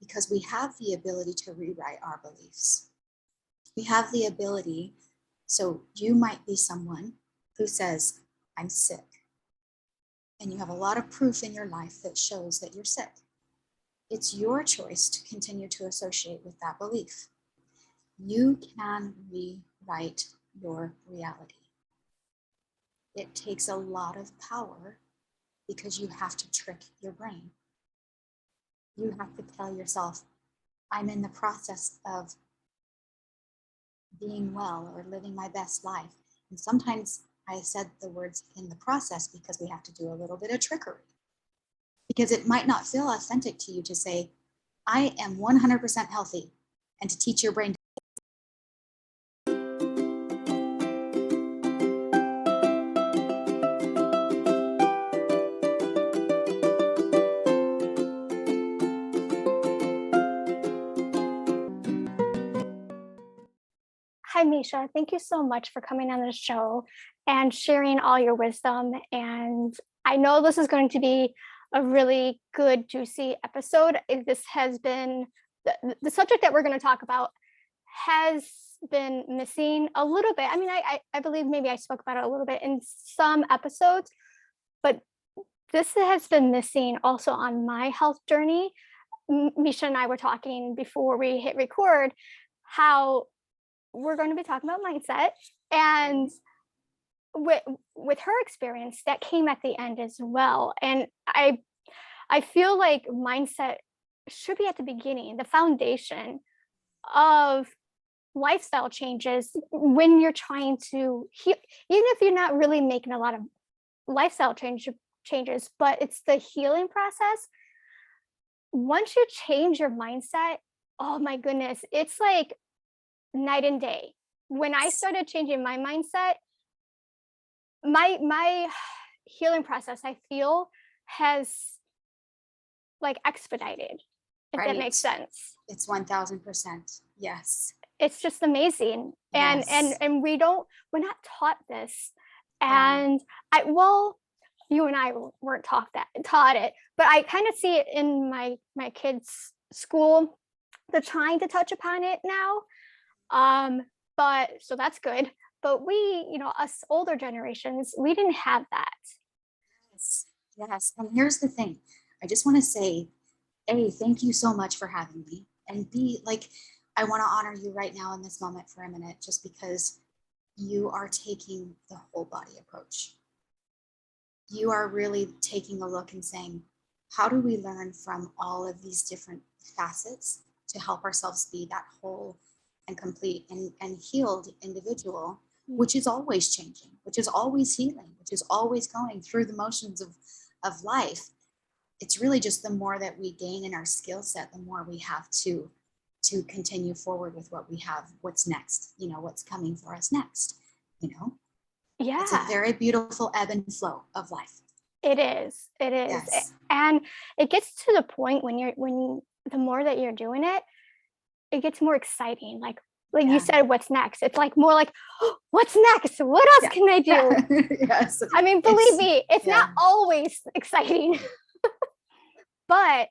because we have the ability to rewrite our beliefs. We have the ability. So you might be someone who says, I'm sick. And you have a lot of proof in your life that shows that you're sick. It's your choice to continue to associate with that belief. You can rewrite your reality. It takes a lot of power because you have to trick your brain. You have to tell yourself, I'm in the process of being well or living my best life. And sometimes I said the words in the process because we have to do a little bit of trickery. Because it might not feel authentic to you to say, I am 100% healthy, and to teach your brain. Hi, Mesha. Thank you so much for coming on the show and sharing all your wisdom. And I know this is going to be a really good, juicy episode. This has been the subject that we're going to talk about has been missing a little bit. I mean, I believe maybe I spoke about it a little bit in some episodes, but this has been missing also on my health journey. Mesha and I were talking before we hit record how we're going to be talking about mindset, and with her experience that came at the end as well. And I feel like mindset should be at the beginning, the foundation of lifestyle changes when you're trying to heal, even if you're not really making a lot of lifestyle changes, but it's the healing process. Once you change your mindset, oh my goodness, it's like night and day. When I started changing my mindset, my healing process, I feel, has like expedited, if that makes sense. It's 1000%. Yes. It's just amazing. And we're not taught this. And you and I weren't taught it, but I kind of see it in my kids' school. They're trying to touch upon it now. But so that's good. But we, us older generations, we didn't have that. Yes. And here's the thing. I just want to say, A, thank you so much for having me. And B, I want to honor you right now in this moment for a minute, just because you are taking the whole body approach. You are really taking a look and saying, how do we learn from all of these different facets to help ourselves be that whole and complete and healed individual, which is always changing, which is always healing, which is always going through the motions of life. It's really just the more that we gain in our skill set, the more we have to continue forward with what we have, what's next, what's coming for us next, Yeah. It's a very beautiful ebb and flow of life. It is. Yes. And it gets to the point when the more that you're doing it, it gets more exciting. Like you said, what's next? It's like more like, oh, what's next? What else can I do? Yes. I mean, believe me, it's not always exciting. But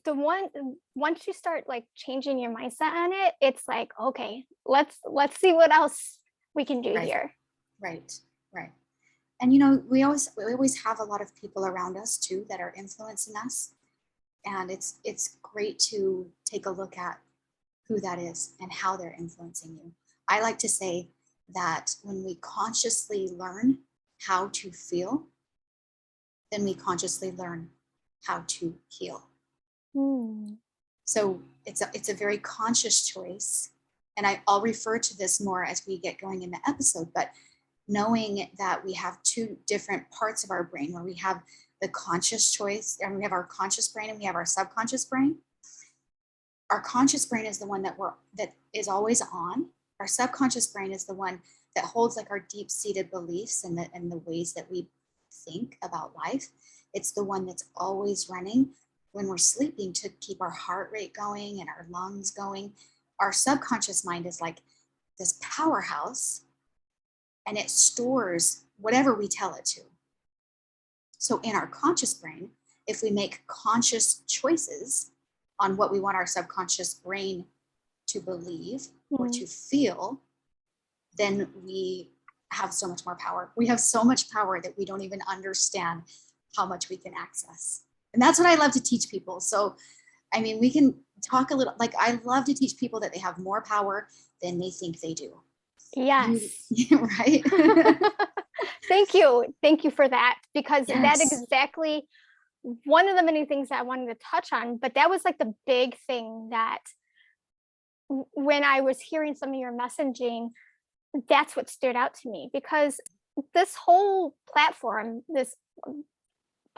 once you start like changing your mindset on it, it's like, okay, let's see what else we can do here. Right. And we always have a lot of people around us too that are influencing us, and it's great to take a look at who that is and how they're influencing you. I like to say that when we consciously learn how to feel, then we consciously learn how to heal. So it's a very conscious choice, and I'll refer to this more as we get going in the episode, but knowing that we have two different parts of our brain, where we have the conscious choice, and we have our conscious brain, and we have our subconscious brain. Our conscious brain is the one that is always on. Our subconscious brain is the one that holds like our deep-seated beliefs and the ways that we think about life. It's the one that's always running when we're sleeping to keep our heart rate going and our lungs going. Our subconscious mind is like this powerhouse, and it stores whatever we tell it to. So in our conscious brain, if we make conscious choices, on what we want our subconscious brain to believe or Mm. to feel, then we have so much more power. We have so much power that we don't even understand how much we can access. And that's what I love to teach people. So, I mean, we can talk a little, like, I love to teach people that they have more power than they think they do. Yes. Right? Thank you. Thank you for that, because that Yes. exactly one of the many things that I wanted to touch on, but that was like the big thing that when I was hearing some of your messaging, that's what stood out to me, because this whole platform, this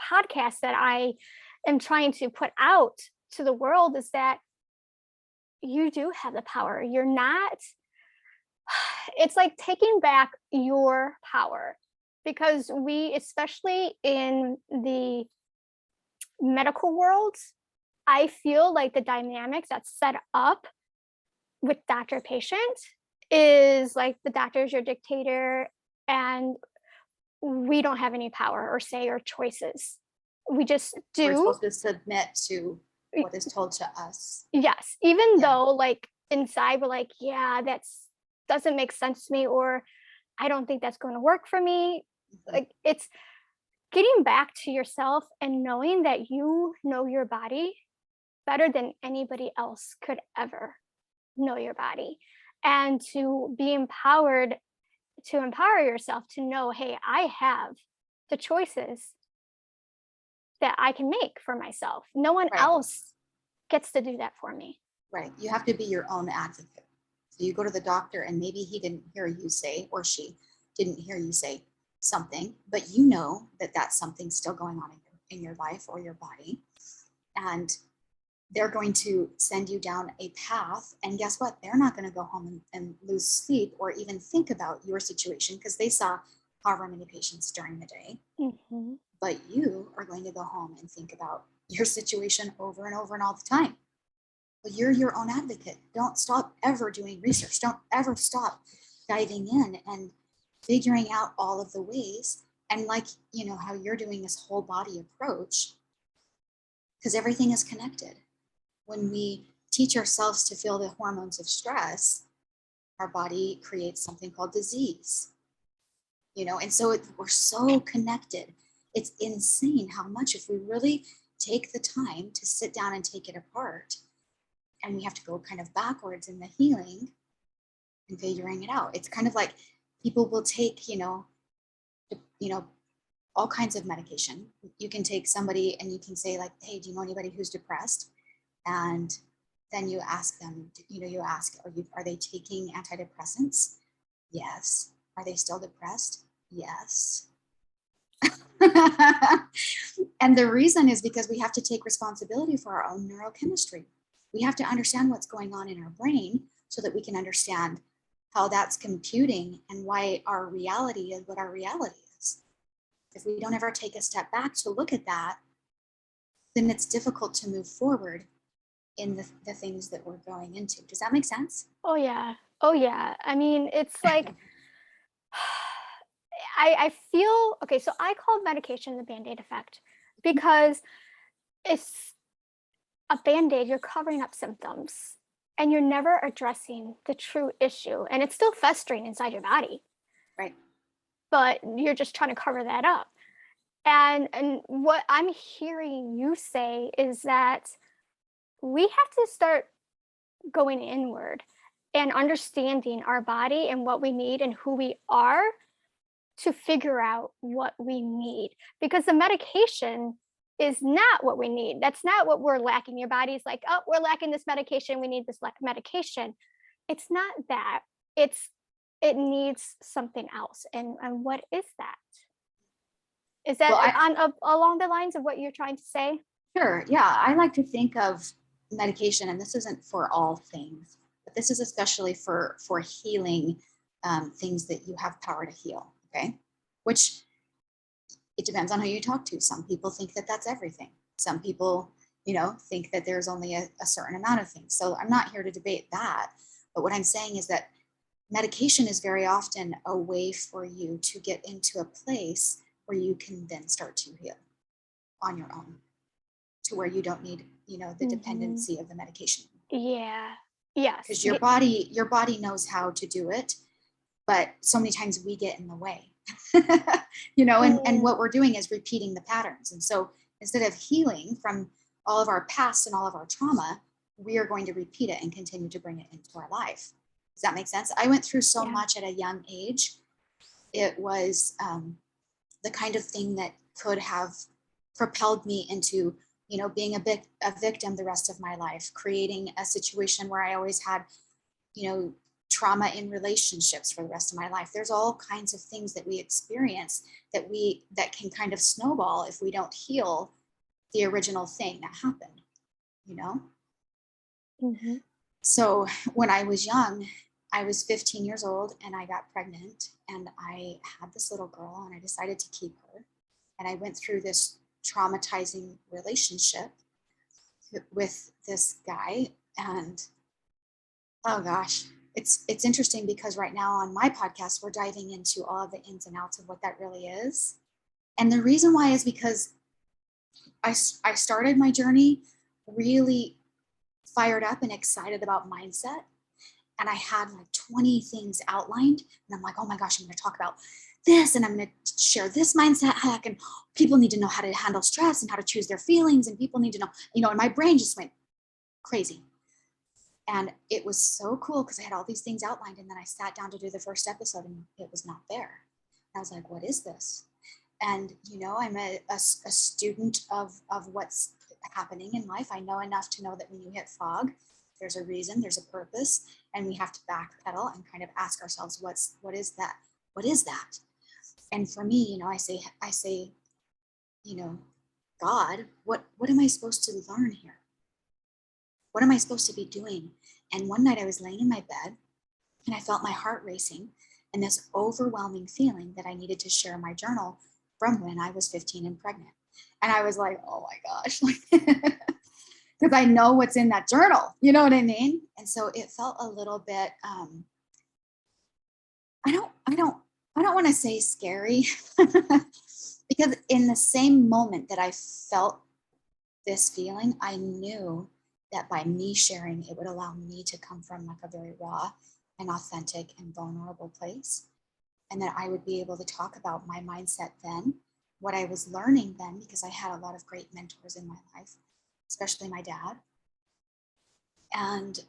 podcast that I am trying to put out to the world is that you do have the power. You're not, it's like taking back your power, because we, especially in the medical world, I feel like the dynamics that's set up with doctor patient is like the doctor is your dictator, and we don't have any power or say or choices. We just We're do. supposed to submit to what is told to us. Yes, even Yeah. though like inside we're like, yeah, that's doesn't make sense to me, or I don't think that's going to work for me. Mhm. Like, it's getting back to yourself and knowing that you know your body better than anybody else could ever know your body, and to be empowered, to empower yourself to know, hey, I have the choices that I can make for myself. No one Right. else gets to do that for me. Right. You have to be your own advocate. So you go to the doctor and maybe he didn't hear you say, or she didn't hear you say something, but you know that that's something still going on in your life or your body. And they're going to send you down a path. And guess what? They're not going to go home and lose sleep or even think about your situation because they saw however many patients during the day. Mm-hmm. But you are going to go home and think about your situation over and over and all the time. Well, you're your own advocate. Don't stop ever doing research. Don't ever stop diving in and figuring out all of the ways. And like, you know, how you're doing this whole body approach, because everything is connected. When we teach ourselves to feel the hormones of stress, our body creates something called disease, you know, and so we're so connected. It's insane how much, if we really take the time to sit down and take it apart, and we have to go kind of backwards in the healing and figuring it out. It's kind of like people will take, all kinds of medication. You can take somebody and you can say like, hey, do you know anybody who's depressed? And then you ask them, are they taking antidepressants? Yes. Are they still depressed? Yes. And the reason is because we have to take responsibility for our own neurochemistry. We have to understand what's going on in our brain so that we can understand how that's computing and why our reality is what our reality is. If we don't ever take a step back to look at that, then it's difficult to move forward in the things that we're going into. Does that make sense? Oh yeah. Oh yeah. I mean, it's like I feel okay. So I call medication the band-aid effect, because it's a band-aid. You're covering up symptoms and you're never addressing the true issue, and it's still festering inside your body, Right. but you're just trying to cover that up. And what I'm hearing you say is that we have to start going inward and understanding our body and what we need and who we are to figure out what we need, because the medication is not what we need. That's not what we're lacking. Your body's like, oh, we're lacking this medication, we need this medication. It's not that. It needs something else. And what is that? Is that Well, along the lines of what you're trying to say? sure. Yeah. I like to think of medication, and this isn't for all things, but this is especially for healing things that you have power to heal. Okay. Which it depends on who you talk to. Some people think that that's everything. Some people, think that there's only a certain amount of things. So I'm not here to debate that. But what I'm saying is that medication is very often a way for you to get into a place where you can then start to heal on your own. to where you don't need, the Mm-hmm. dependency of the medication. Yeah. Yes. Because your body knows how to do it, but so many times we get in the way, and what we're doing is repeating the patterns. And so instead of healing from all of our past and all of our trauma, we are going to repeat it and continue to bring it into our life. Does that make sense? I went through so much at a young age. It was the kind of thing that could have propelled me into, being a victim the rest of my life, creating a situation where I always had, trauma in relationships for the rest of my life. There's all kinds of things that we experience that can kind of snowball if we don't heal the original thing that happened, Mm-hmm. So when I was young, I was 15 years old and I got pregnant, and I had this little girl and I decided to keep her. And I went through this traumatizing relationship with this guy. And oh gosh, it's interesting because right now on my podcast, we're diving into all of the ins and outs of what that really is. And the reason why is because I started my journey really fired up and excited about mindset. And I had like 20 things outlined. And I'm like, oh my gosh, I'm going to talk about this, and I'm going to share this mindset hack. And people need to know how to handle stress and how to choose their feelings. And people need to know, and my brain just went crazy. And it was so cool because I had all these things outlined. And then I sat down to do the first episode and it was not there. And I was like, what is this? And, I'm a student of what's happening in life. I know enough to know that when you hit fog, there's a reason, there's a purpose, and we have to backpedal and kind of ask ourselves, what is that? What is that? And for me, I say, God, what am I supposed to learn here? What am I supposed to be doing? And one night I was laying in my bed and I felt my heart racing and this overwhelming feeling that I needed to share my journal from when I was 15 and pregnant. And I was like, oh my gosh, because I know what's in that journal. You know what I mean? And so it felt a little bit, I don't want to say scary because in the same moment that I felt this feeling, I knew that by me sharing, it would allow me to come from like a very raw and authentic and vulnerable place. And that I would be able to talk about my mindset then, what I was learning then, because I had a lot of great mentors in my life, especially my dad. And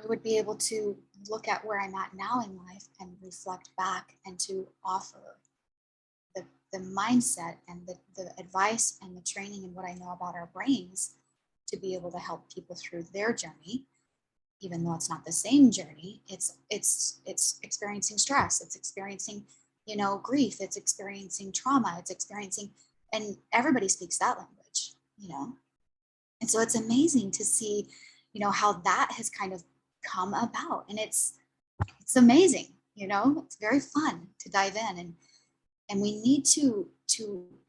I would be able to look at where I'm at now in life and reflect back and to offer the mindset and the advice and the training and what I know about our brains to be able to help people through their journey, even though it's not the same journey. It's experiencing stress, it's experiencing, grief, it's experiencing trauma, it's experiencing, and everybody speaks that language, And so it's amazing to see, how that has kind of come about. And it's amazing, it's very fun to dive in, and we need to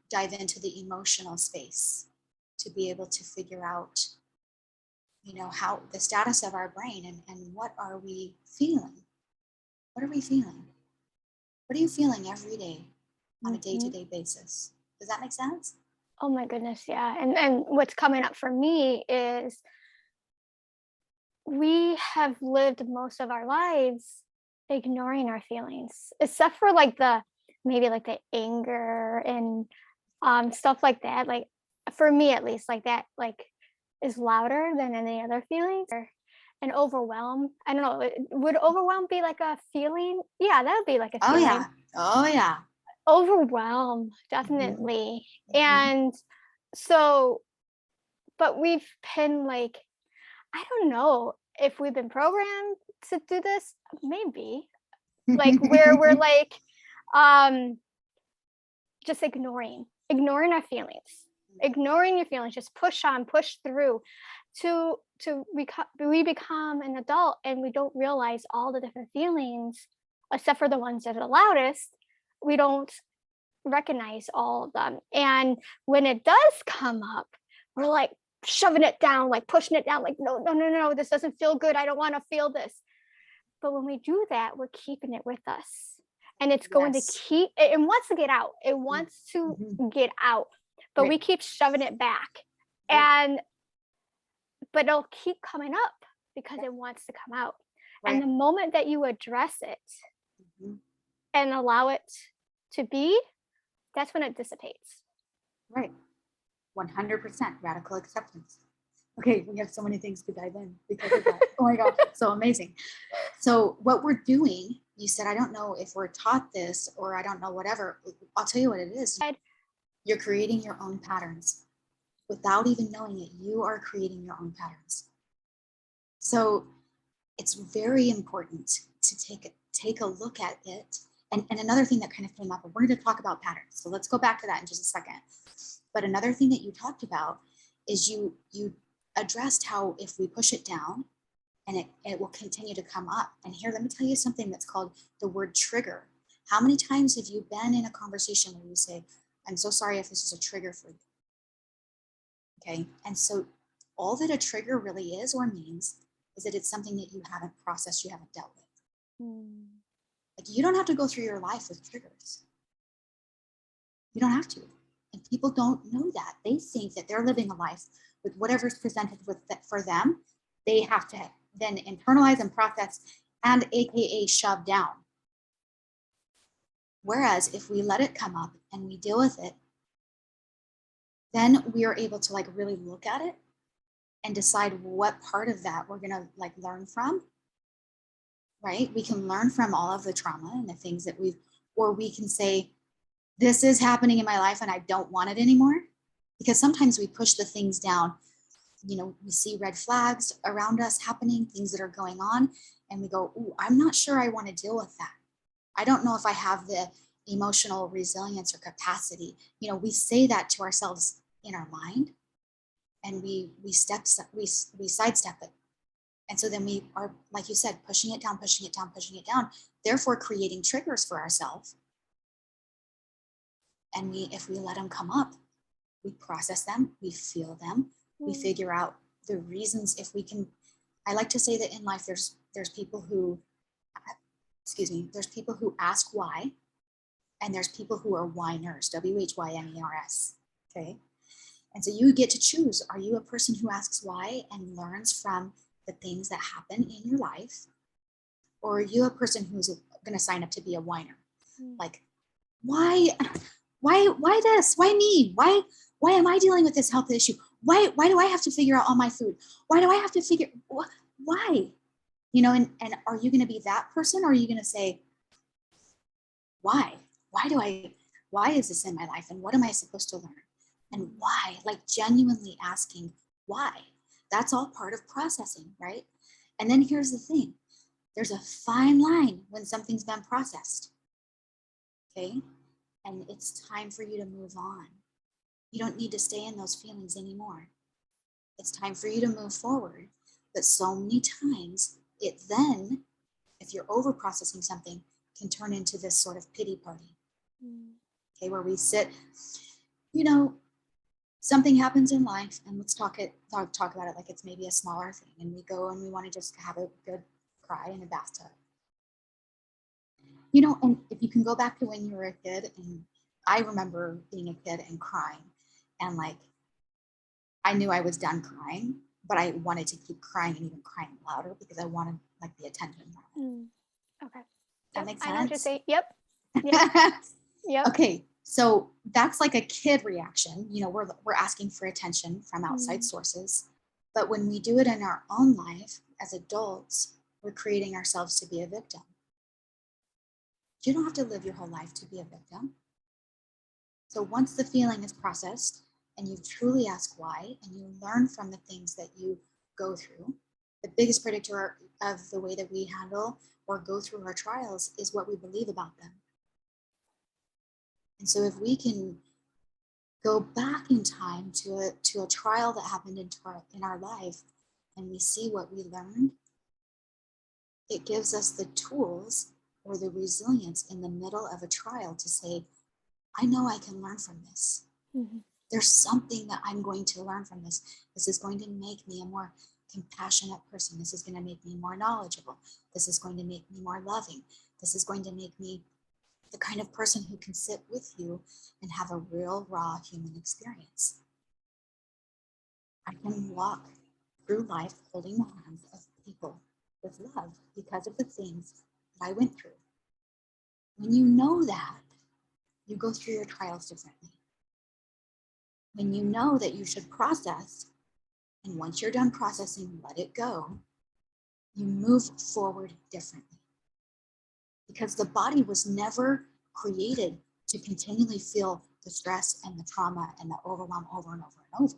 dive into the emotional space to be able to figure out, how the status of our brain and what are we feeling? What are we feeling? What are you feeling every day on a day-to-day basis? Does that make sense? Oh my goodness, yeah. And what's coming up for me is we have lived most of our lives ignoring our feelings, except for like maybe like the anger and stuff like that. Like for me at least, like that like is louder than any other feelings. And overwhelm, I don't know, would overwhelm be like a feeling? Yeah, that would be like a Oh feeling. yeah. Oh yeah. Overwhelm, definitely. And so, but we've been like, I don't know if we've been programmed to do this, maybe. Like where we're like just ignoring our feelings, ignoring your feelings, just push on, push through to we become an adult and we don't realize all the different feelings, except for the ones that are the loudest. We don't recognize all of them. And when it does come up, we're like shoving it down, like pushing it down, like, no, no, no, no, this doesn't feel good. I don't want to feel this. But when we do that, we're keeping it with us. And it's going to keep, it wants to get out. It wants to get out, but we keep shoving it back. Right. And but it'll keep coming up because Yeah. it wants to come out. And Right. the moment that you address it Mhm. and allow it to be, that's when it dissipates. Right. 100% radical acceptance. Okay, we have so many things to dive in because of that. Oh my gosh, it's so amazing. So, what we're doing, you said, I don't know if we're taught this or I don't know, whatever. I'll tell you what it is. You're creating your own patterns without even knowing it. You are creating your own patterns. So, it's very important to take a look at it. And another thing that kind of came up, and we're going to talk about patterns. So let's go back to that in just a second. But another thing that you talked about is you addressed how if we push it down and it will continue to come up. And here, let me tell you something that's called the word trigger. How many times have you been in a conversation where you say, I'm so sorry if this is a trigger for you? Okay. And so all that a trigger really is or means is that it's something that you haven't processed, you haven't dealt with. Mm. Like you don't have to go through your life with triggers. You don't have to. And people don't know that. They think that they're living a life with whatever's presented with for them. They have to then internalize and process and AKA shove down. Whereas if we let it come up and we deal with it, then we are able to like really look at it and decide what part of that we're gonna like learn from, right? We can learn from all of the trauma and the things that or we can say, this is happening in my life and I don't want it anymore. Because sometimes we push the things down, we see red flags around us happening, things that are going on, and we go, ooh, I'm not sure I want to deal with that. I don't know if I have the emotional resilience or capacity. We say that to ourselves in our mind and we sidestep it. And so then we are, like you said, pushing it down, pushing it down, pushing it down, therefore creating triggers for ourselves. And if we let them come up, we process them, we feel them, we figure out the reasons. If we can, I like to say that in life there's people who, there's people who ask why, and there's people who are whiners, WHYNERS. Okay. And so you get to choose. Are you a person who asks why and learns from the things that happen in your life? Or are you a person who's going to sign up to be a whiner? Like, why this? Why me? Why am I dealing with this health issue? Why do I have to figure out all my food? Why do I have to figure why? And are you going to be that person, or are you going to say, why? Why is this in my life? And what am I supposed to learn? And why? Like genuinely asking why. That's all part of processing, right? And then here's the thing. There's a fine line when something's been processed. Okay? And it's time for you to move on. You don't need to stay in those feelings anymore. It's time for you to move forward. But so many times, it then, if you're over processing something, can turn into this sort of pity party. Okay, where we sit, something happens in life, and let's talk about it like it's maybe a smaller thing, and we go and we want to just have a good cry in a bathtub. And if you can go back to when you were a kid, and I remember being a kid and crying, and like I knew I was done crying, but I wanted to keep crying and even crying louder because I wanted like the attention. Okay. That makes I know what you're sense. saying. Yep. Yep. Okay, so that's like a kid reaction. We're asking for attention from outside sources, but when we do it in our own life as adults, we're creating ourselves to be a victim. You don't have to live your whole life to be a victim. So once the feeling is processed and you truly ask why and you learn from the things that you go through, the biggest predictor of the way that we handle or go through our trials is what we believe about them. And so if we can go back in time to a trial that happened in our life and we see what we learned, it gives us the tools or the resilience in the middle of a trial to say, I know I can learn from this. There's something that I'm going to learn from this. This is going to make me a more compassionate person. This is going to make me more knowledgeable. This is going to make me more loving. This is going to make me the kind of person who can sit with you and have a real, raw human experience. I can walk through life holding the hands of people with love because of the things that I went through. When you know that, you go through your trials differently. When you know that you should process, and once you're done processing, let it go, you move forward differently. Because the body was never created to continually feel the stress and the trauma and the overwhelm over and over and over.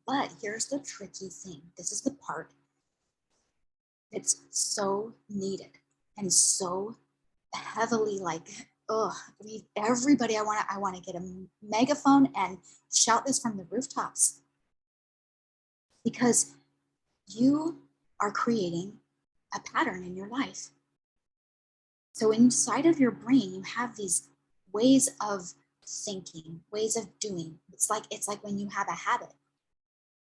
But here's the tricky thing. This is the part that's so needed and so heavily like, everybody, I want to get a megaphone and shout this from the rooftops, because you are creating a pattern in your life. So inside of your brain, you have these ways of thinking, ways of doing. It's like when you have a habit,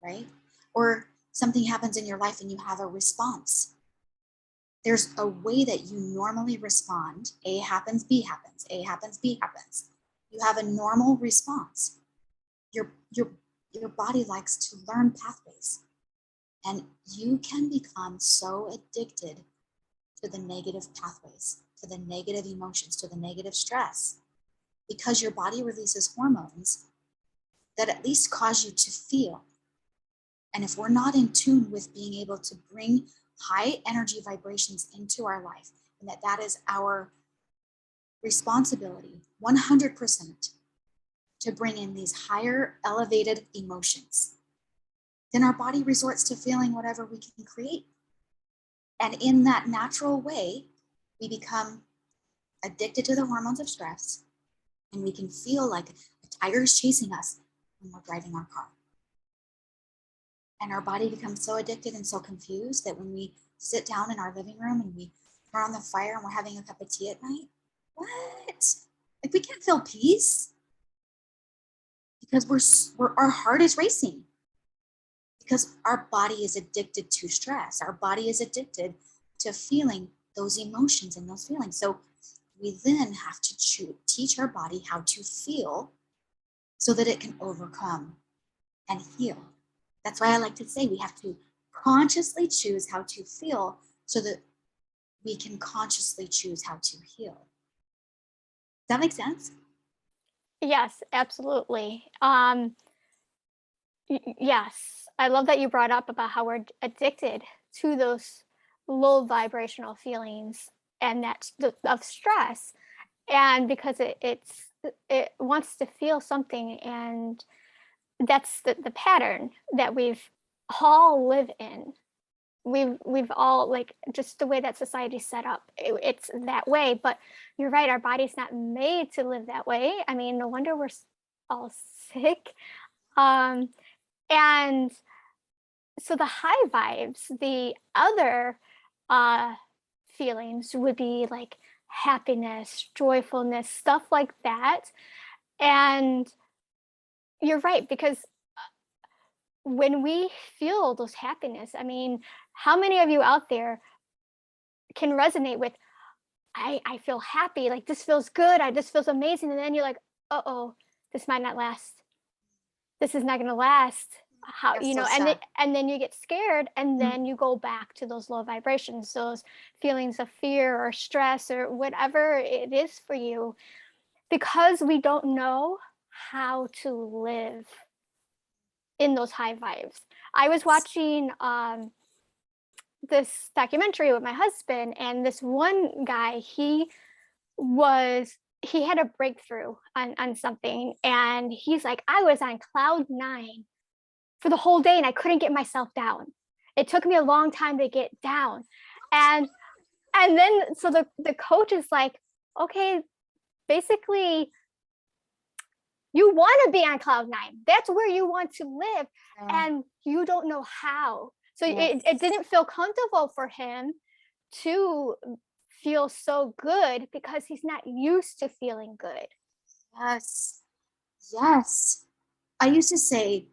right? Or something happens in your life and you have a response. There's a way that you normally respond. A happens, B happens. A happens, B happens. You have a normal response. Your body likes to learn pathways. And you can become so addicted to the negative pathways, to the negative emotions, to the negative stress, because your body releases hormones that at least cause you to feel. And if we're not in tune with being able to bring high energy vibrations into our life, and that is our responsibility, 100%, to bring in these higher elevated emotions, then our body resorts to feeling whatever we can create. And in that natural way, we become addicted to the hormones of stress, and we can feel like a tiger is chasing us when we're driving our car. And our body becomes so addicted and so confused that when we sit down in our living room and we turn on the fire and we're having a cup of tea at night, what? Like, we can't feel peace because our heart is racing, because our body is addicted to stress. Our body is addicted to feeling those emotions and those feelings. So we then have to teach our body how to feel so that it can overcome and heal. That's why I like to say we have to consciously choose how to feel so that we can consciously choose how to heal. Does that make sense? Yes, absolutely. Yes, I love that you brought up about how we're addicted to those low vibrational feelings and of stress, and because it wants to feel something, and that's the pattern that we've all live in. We've all, like, just the way that society's set up, it's that way. But you're right, our body's not made to live that way. I mean, no wonder we're all sick. Um, and so the high vibes, the other uh feelings would be like happiness, joyfulness, stuff like that. And you're right, because when we feel those happiness, I mean, how many of you out there can resonate with, I feel happy, like this feels good, this feels amazing, and then you're like, uh-oh, this might not last. This is not going to last. How, That's so sad. and then you get scared, and Mm. then you go back to those low vibrations, those feelings of fear or stress or whatever it is for you, because we don't know how to live in those high vibes. I was watching this documentary with my husband, and this one guy, he had a breakthrough on something, and he's like, I was on cloud 9 for the whole day and I couldn't get myself down. It took me a long time to get down. And then so the coach is like, okay, basically you want to be on cloud 9. That's where you want to live, Yeah. and you don't know how. So Yes. it didn't feel comfortable for him to feel so good because he's not used to feeling good. Yes. Yes. I used to say,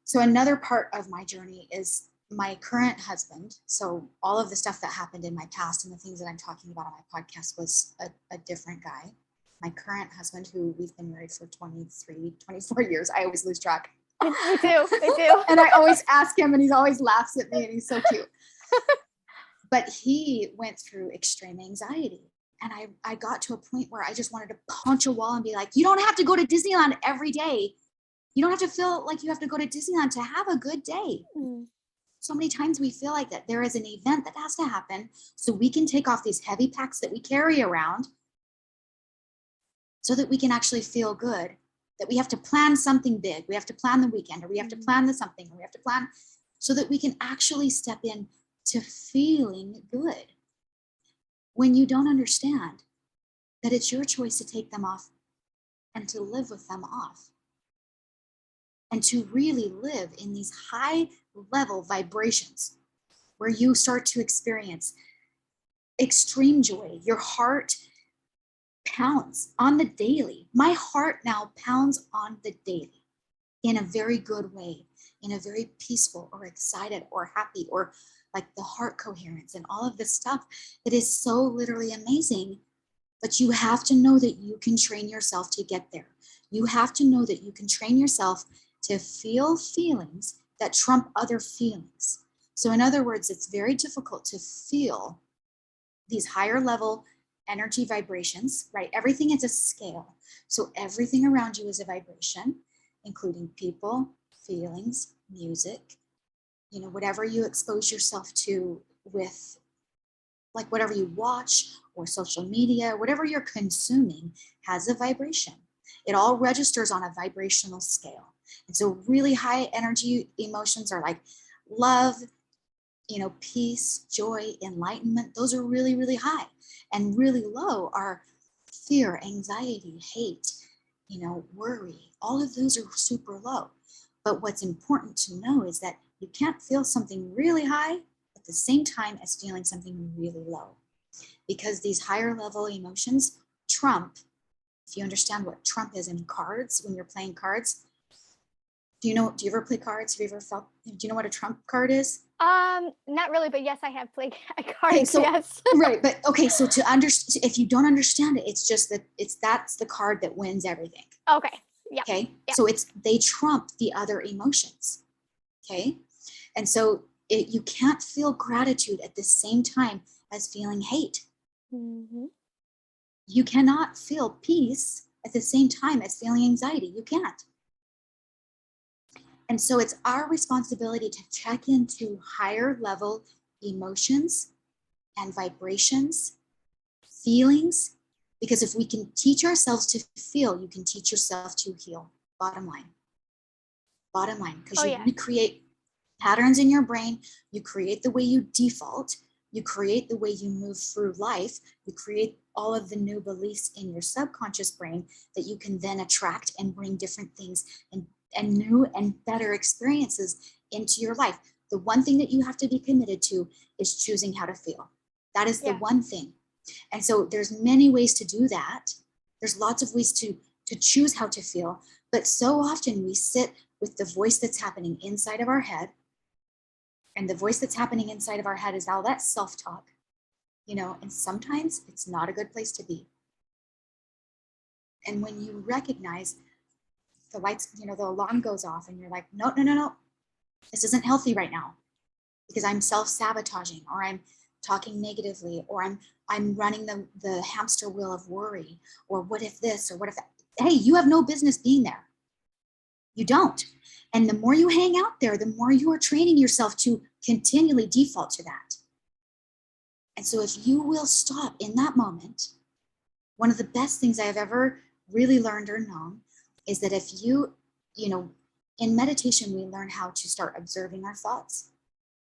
so another part of my journey is my current husband. So all of the stuff that happened in my past and the things that I'm talking about on my podcast was a different guy. My current husband, who we've been married for 23, 24 years. I always lose track. Me too. Me too. And I always ask him and he always laughs at me and he's so cute. But he went through extreme anxiety. And I got to a point where I just wanted to punch a wall and be like, you don't have to go to Disneyland every day. You don't have to feel like you have to go to Disneyland to have a good day. Mm. So many times we feel like that there is an event that has to happen so we can take off these heavy packs that we carry around so that we can actually feel good, that we have to plan something big. We have to plan the weekend, or we have to plan the something, or we have to plan so that we can actually step in to feeling good. When you don't understand that it's your choice to take them off and to live with them off and to really live in these high level vibrations where you start to experience extreme joy. Your heart pounds on the daily. My heart now pounds on the daily in a very good way, in a very peaceful or excited or happy, or like the heart coherence and all of this stuff. It is so literally amazing. But you have to know that you can train yourself to get there. You have to know that you can train yourself to feel feelings that trump other feelings. So in other words, it's very difficult to feel these higher level energy vibrations, right? Everything is a scale. So everything around you is a vibration, including people, feelings, music, whatever you expose yourself to with, like whatever you watch or social media, whatever you're consuming has a vibration. It all registers on a vibrational scale. And so really high energy emotions are like love, peace, joy, enlightenment. Those are really, really high. And really low are fear, anxiety, hate, worry. All of those are super low. But what's important to know is that you can't feel something really high at the same time as feeling something really low. Because these higher level emotions trump, if you understand what trump is in cards, when you're playing cards, do you ever play cards? Do you know what a trump card is? Not really, but yes, I have played Okay, cards. so Yes. right, but okay, so to understand, if you don't understand it, it's just that that's the card that wins everything. Okay. Yeah. Okay, Yeah. so they trump the other emotions. Okay, and so you can't feel gratitude at the same time as feeling hate. Mm-hmm. You cannot feel peace at the same time as feeling anxiety. You can't. And so it's our responsibility to check into higher level emotions and vibrations, feelings, because if we can teach ourselves to feel, you can teach yourself to heal. Bottom line. Bottom line, because you yeah. recreate patterns in your brain, you create the way you default, you create the way you move through life, you create all of the new beliefs in your subconscious brain that you can then attract and bring different things and new and better experiences into your life. The one thing that you have to be committed to is choosing how to feel. That is the one thing. And so there's many ways to do that. There's lots of ways to choose how to feel, but so often we sit with the voice that's happening inside of our head. And the voice that's happening inside of our head is all that self-talk, and sometimes it's not a good place to be. And when you recognize the lights, the alarm goes off and you're like, no, this isn't healthy right now because I'm self-sabotaging, or I'm talking negatively, or I'm running the hamster wheel of worry, or what if this, or what if that. Hey, you have no business being there. You don't. And the more you hang out there, the more you are training yourself to continually default to that. And so if you will stop in that moment, one of the best things I have ever really learned or known is that if you in meditation, we learn how to start observing our thoughts,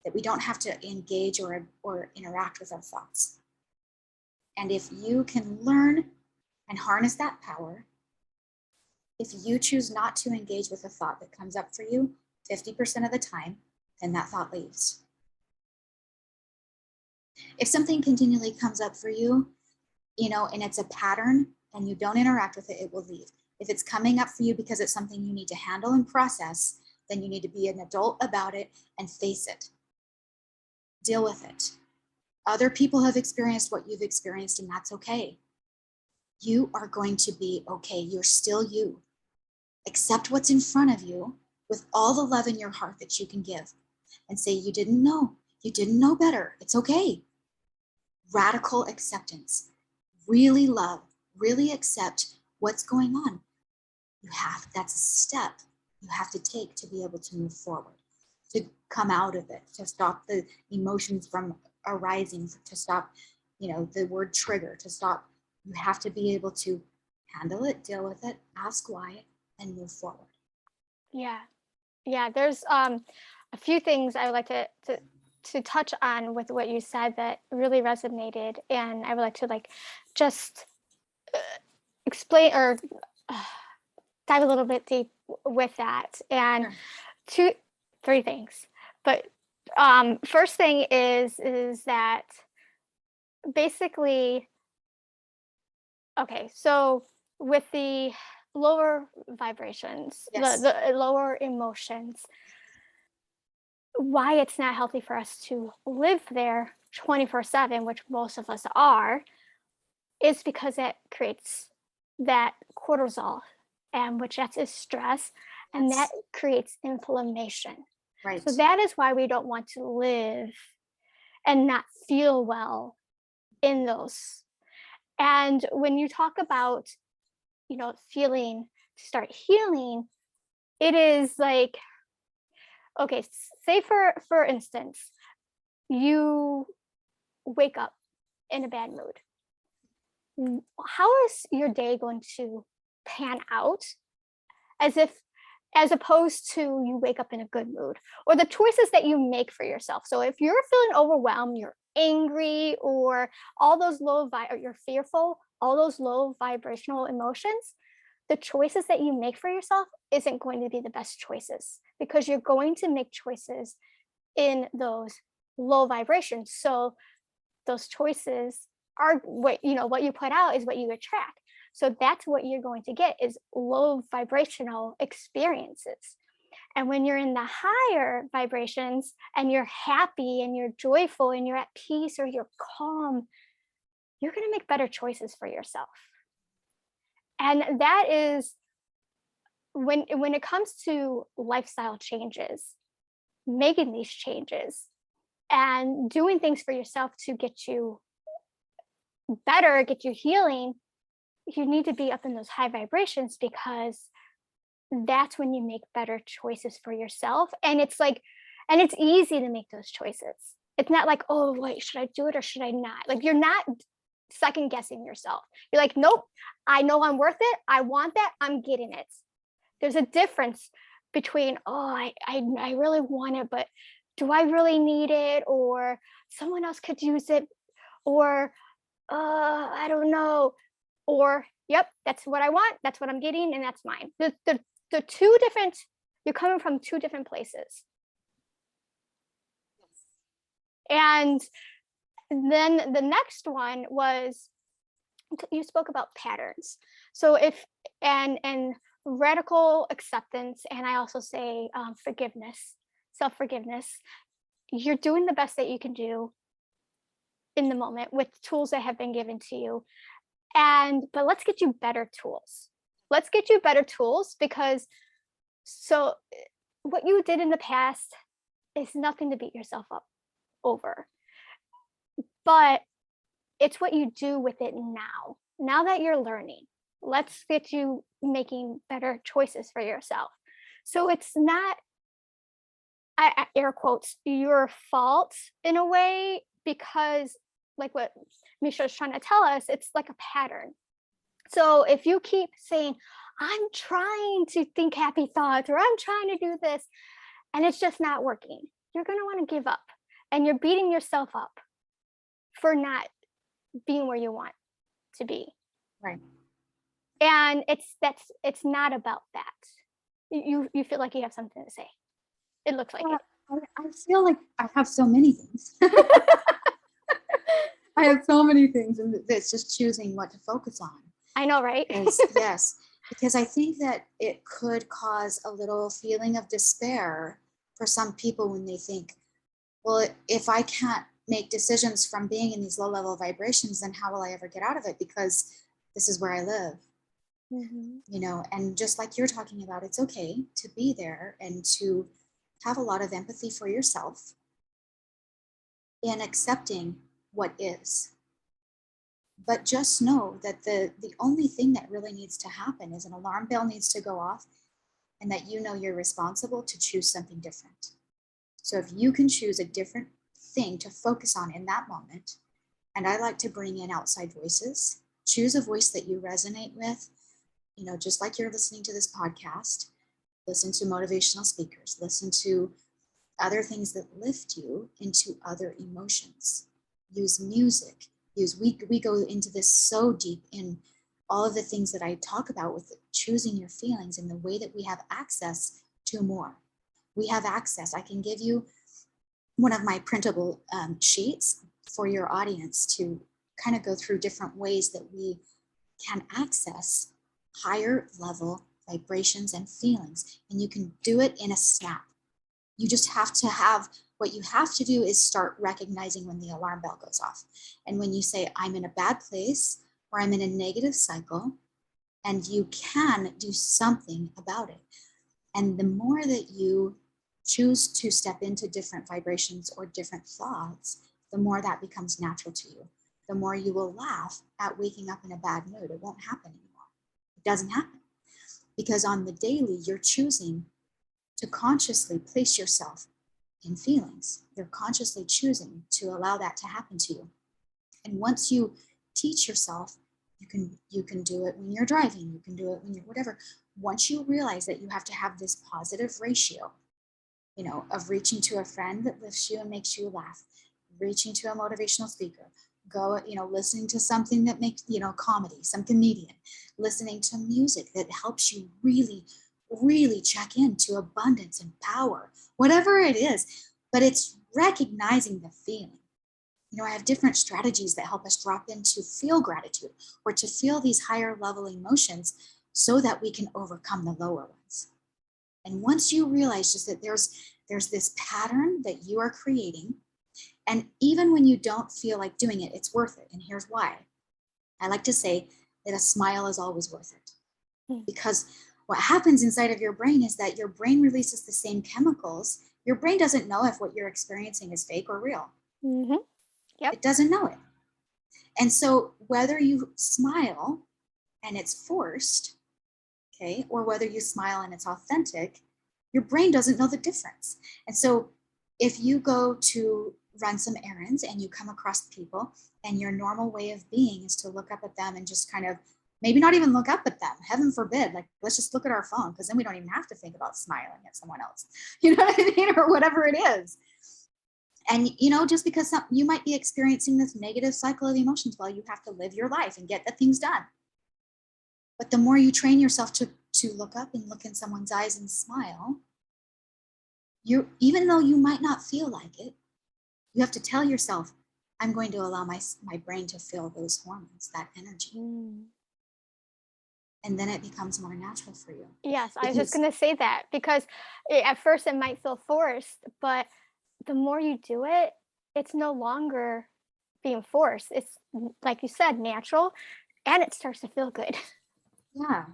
that we don't have to engage or interact with our thoughts. And if you can learn and harness that power, if you choose not to engage with a thought that comes up for you 50% of the time, then that thought leaves. If something continually comes up for you, and it's a pattern and you don't interact with it, it will leave. If it's coming up for you because it's something you need to handle and process, then you need to be an adult about it and face it. Deal with it. Other people have experienced what you've experienced, and that's okay. You are going to be okay. You're still you. Accept what's in front of you, with all the love in your heart that you can give and say, you didn't know better. It's okay. Radical acceptance. Really love, really accept what's going on. That's a step you have to take to be able to move forward, to come out of it, to stop the emotions from arising, to stop, the word trigger, to stop. You have to be able to handle it, deal with it, ask why, and move forward. Yeah. Yeah, there's a few things I would like to touch on with what you said that really resonated, and I would like to just explain or uh, dive a little bit deep with that. And Sure. two, three things. But first thing is that basically, okay, so with the lower vibrations, Yes. the lower emotions, why it's not healthy for us to live there 24/7, which most of us are, is because it creates that cortisol, and which that is stress, and that Yes. creates inflammation. So Right. that is why we don't want to live and not feel well in those. And when you talk about, feeling to start healing, it is like, okay, say for instance, you wake up in a bad mood. How is your day going to pan out as opposed to you wake up in a good mood, or the choices that you make for yourself? So if you're feeling overwhelmed, you're angry, or or you're fearful, all those low vibrational emotions, the choices that you make for yourself isn't going to be the best choices, because you're going to make choices in those low vibrations. So those choices are what you put out is what you attract. So that's what you're going to get, is low vibrational experiences. And when you're in the higher vibrations and you're happy and you're joyful and you're at peace or you're calm, you're going to make better choices for yourself. And that is when it comes to lifestyle changes, making these changes and doing things for yourself to get you better, get you healing, you need to be up in those high vibrations, because that's when you make better choices for yourself. And it's easy to make those choices. It's not like, oh wait, should I do it or should I not? Like, you're not second guessing yourself. You're like, nope, I know I'm worth it, I want that, I'm getting it. There's a difference between, oh, I really want it, but do I really need it? Or someone else could use it, or I don't know, or yep, that's what I want, that's what I'm getting, and that's mine. The two different, you're coming from two different places. And then the next one was, you spoke about patterns. So if and radical acceptance, and I also say forgiveness, self-forgiveness. You're doing the best that you can do in the moment with tools that have been given to you. But let's get you better tools. Let's get you better tools, because so what you did in the past is nothing to beat yourself up over. But it's what you do with it now. Now that you're learning, let's get you making better choices for yourself. So it's not, I air quotes, your fault in a way, because like what Misha is trying to tell us, it's like a pattern. So if you keep saying, I'm trying to think happy thoughts, or I'm trying to do this, and it's just not working, you're going to want to give up, and you're beating yourself up for not being where you want to be. Right. And it's not about that. You feel like you have something to say. It looks like it. I feel like I have so many things. I have so many things, and it's just choosing what to focus on. I know, right? Yes, because I think that it could cause a little feeling of despair for some people when they think, well, if I can't make decisions from being in these low level vibrations, then how will I ever get out of it? Because this is where I live. you know, and just like you're talking about, it's okay to be there and to have a lot of empathy for yourself in accepting what is. But just know that the only thing that really needs to happen is an alarm bell needs to go off, and that you know you're responsible to choose something different. So if you can choose a different thing to focus on in that moment, and I like to bring in outside voices, choose a voice that you resonate with, you know, just like you're listening to this podcast, listen to motivational speakers, listen to other things that lift you into other emotions. Use music. We go into this so deep in all of the things that I talk about with choosing your feelings and the way that we have access to more. We have access. I can give you one of my printable sheets for your audience to kind of go through different ways that we can access higher level vibrations and feelings. And you can do it in a snap. You just have to have, what you have to do is start recognizing when the alarm bell goes off. And when you say, I'm in a bad place or I'm in a negative cycle, and you can do something about it. And the more that you choose to step into different vibrations or different thoughts, the more that becomes natural to you. The more you will laugh at waking up in a bad mood. It won't happen anymore. It doesn't happen. Because on the daily, you're choosing to consciously place yourself in feelings. You're consciously choosing to allow that to happen to you. And once you teach yourself, you can do it when you're driving, you can do it when you're whatever. Once you realize that you have to have this positive ratio, you know, of reaching to a friend that lifts you and makes you laugh, reaching to a motivational speaker, go, you know, listening to something that makes, you know, comedy, some comedian, listening to music that helps you really, really check into abundance and power, whatever it is. But it's recognizing the feeling. You know, I have different strategies that help us drop into feel gratitude or to feel these higher level emotions so that we can overcome the lower ones. And once you realize just that there's this pattern that you are creating, and even when you don't feel like doing it, it's worth it. And here's why. I like to say that a smile is always worth it. Because what happens inside of your brain is that your brain releases the same chemicals. Your brain doesn't know if what you're experiencing is fake or real. Yep. It doesn't know it. And so whether you smile and it's forced, okay, or whether you smile and it's authentic, your brain doesn't know the difference. And so if you go to run some errands and you come across people and your normal way of being is to look up at them and just kind of maybe not even look up at them, heaven forbid, like let's just look at our phone, because then we don't even have to think about smiling at someone else, you know what I mean, or whatever it is. And you know, just because you might be experiencing this negative cycle of emotions, well, you have to live your life and get the things done. But the more you train yourself to look up and look in someone's eyes and smile, you, even though you might not feel like it, you have to tell yourself, I'm going to allow my brain to feel those hormones, that energy. And then it becomes more natural for you. Yes, I was just going to say that because at first it might feel forced, but the more you do it, it's no longer being forced. It's like you said, natural, and it starts to feel good. Yeah.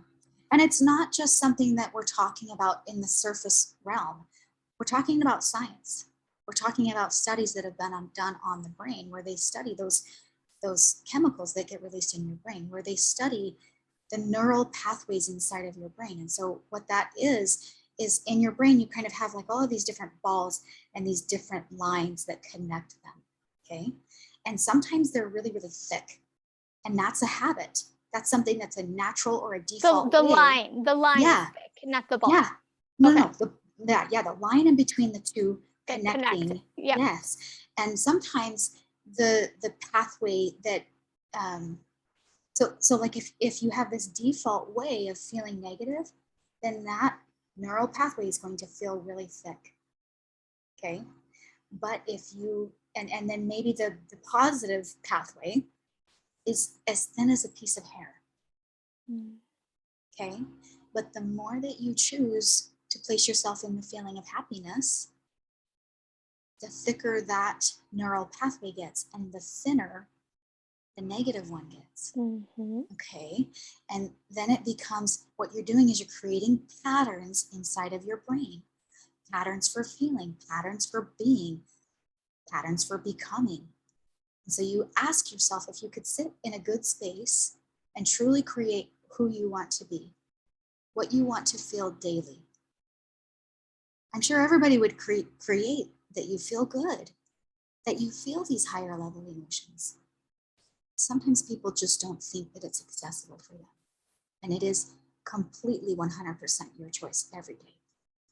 And it's not just something that we're talking about in the surface realm. We're talking about science. We're talking about studies that have been done on the brain, where they study those chemicals that get released in your brain, where they study the neural pathways inside of your brain. And so what that is in your brain, you kind of have like all of these different balls and these different lines that connect them, okay? And sometimes they're really, really thick. And that's a habit. That's something that's a natural or a default The way. line is Yeah. thick, not the ball. Yeah. No, Okay. no. The line in between the two That connecting. connect. Yep. Yes. And sometimes the pathway that so like if you have this default way of feeling negative, then that neural pathway is going to feel really thick. Okay. But if you and then maybe the positive pathway is as thin as a piece of hair. Okay. But the more that you choose to place yourself in the feeling of happiness, the thicker that neural pathway gets and the thinner the negative one gets. Mm-hmm. Okay. And then it becomes, what you're doing is you're creating patterns inside of your brain, patterns for feeling, patterns for being, patterns for becoming. And so you ask yourself if you could sit in a good space and truly create who you want to be, what you want to feel daily. I'm sure everybody would create that you feel good, that you feel these higher level emotions. Sometimes people just don't think that it's accessible for them. And it is completely 100% your choice every day,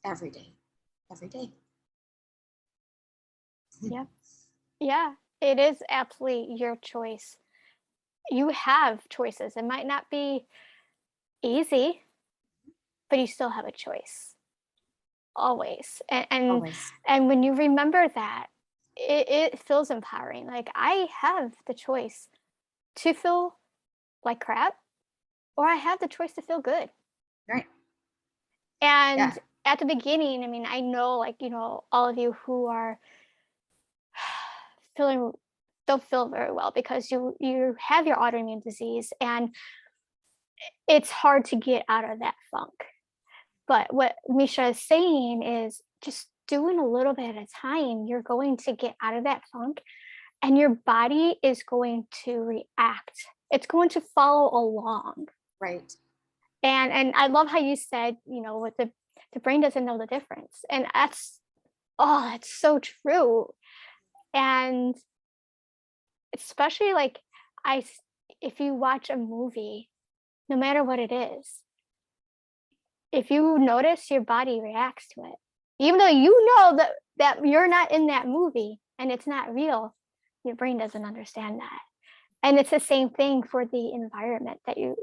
every day, every day. Yep. Yeah, it is absolutely your choice. You have choices. It might not be easy, but you still have a choice. Always. Always. And when you remember that, it feels empowering. Like I have the choice to feel like crap, or I have the choice to feel good. Right. And Yeah. at the beginning, I mean, I know, like, all of you who are feeling don't feel very well because you have your autoimmune disease, and it's hard to get out of that funk. But what Mesha is saying is just doing a little bit at a time, you're going to get out of that funk, and your body is going to react. It's going to follow along. Right. And I love how you said, with the brain doesn't know the difference. And that's so true. And especially like if you watch a movie, no matter what it is, if you notice your body reacts to it, even though you know that you're not in that movie and it's not real, your brain doesn't understand that. And it's the same thing for the environment that you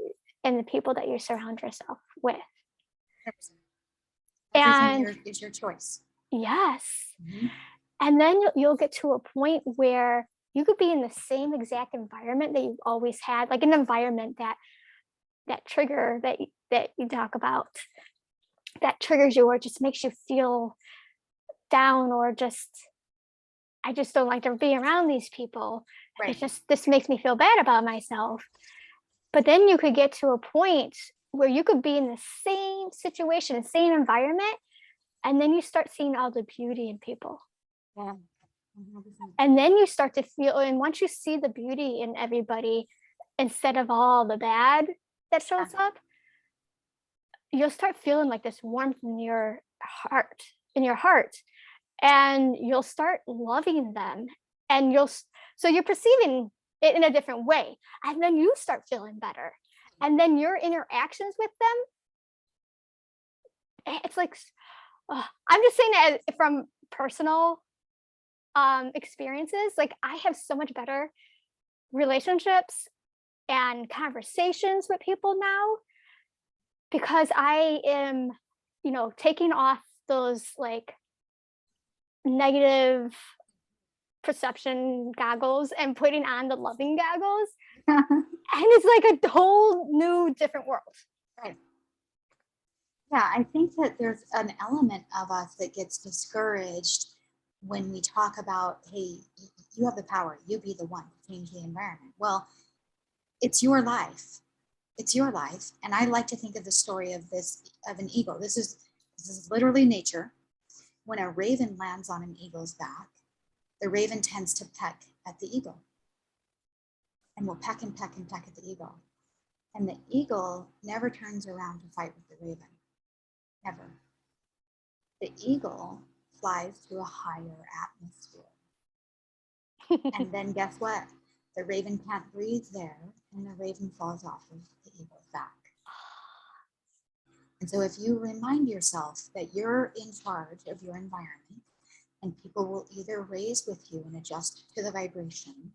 and the people that you surround yourself with. 100%. And Everything is your choice. yes. Mm-hmm. And then you'll get to a point where you could be in the same exact environment that you've always had, like an environment that trigger that you talk about, that triggers you or just makes you feel down, or just I just don't like to be around these people. Right. It's just this makes me feel bad about myself. But then you could get to a point where you could be in the same situation, the same environment, and then you start seeing all the beauty in people. Yeah. 100%. And then you start to feel, and once you see the beauty in everybody instead of all the bad that shows Yeah. up, you'll start feeling like this warmth in your heart, and you'll start loving them, and so you're perceiving it in a different way, and then you start feeling better, and then your interactions with them, it's like, I'm just saying that from personal experiences. Like I have so much better relationships and conversations with people now because I am, taking off those like negative perception goggles and putting on the loving goggles. And it's like a whole new different world. Right. Yeah, I think that there's an element of us that gets discouraged when we talk about, hey, you have the power, you be the one to change the environment. Well, it's your life. It's your life. And I like to think of the story of an eagle. This is literally nature. When a raven lands on an eagle's back, the raven tends to peck at the eagle and will peck and peck and peck at the eagle. And the eagle never turns around to fight with the raven. Never. The eagle flies to a higher atmosphere. And then guess what? The raven can't breathe there, and the raven falls off of the eagle's back. And so if you remind yourself that you're in charge of your environment, and people will either raise with you and adjust to the vibration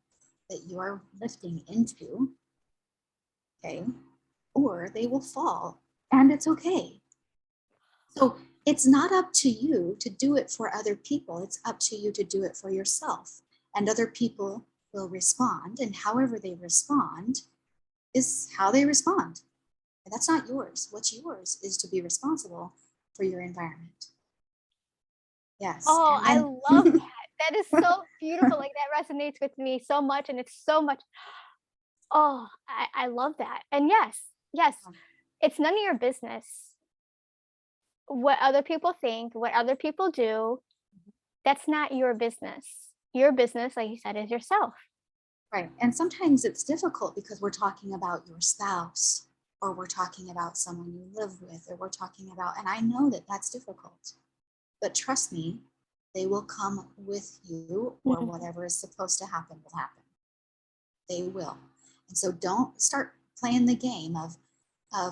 that you are lifting into, okay, or they will fall, and it's okay. So it's not up to you to do it for other people. It's up to you to do it for yourself. And other people will respond. And however they respond is how they respond. And that's not yours. What's yours is to be responsible for your environment. Yes. Oh, I And love then that. That is so beautiful. Like that resonates with me so much. And it's so much. Oh, I love that. And yes, yes, Um, it's none of your business what other people think, what other people do. That's not your business. Your business, like you said, is yourself. Right. And sometimes it's difficult because we're talking about your spouse, or we're talking about someone you live with, or we're talking about, and I know that that's difficult, but trust me, they will come with you, or Mhm. whatever is supposed to happen will happen. They will. And so don't start playing the game of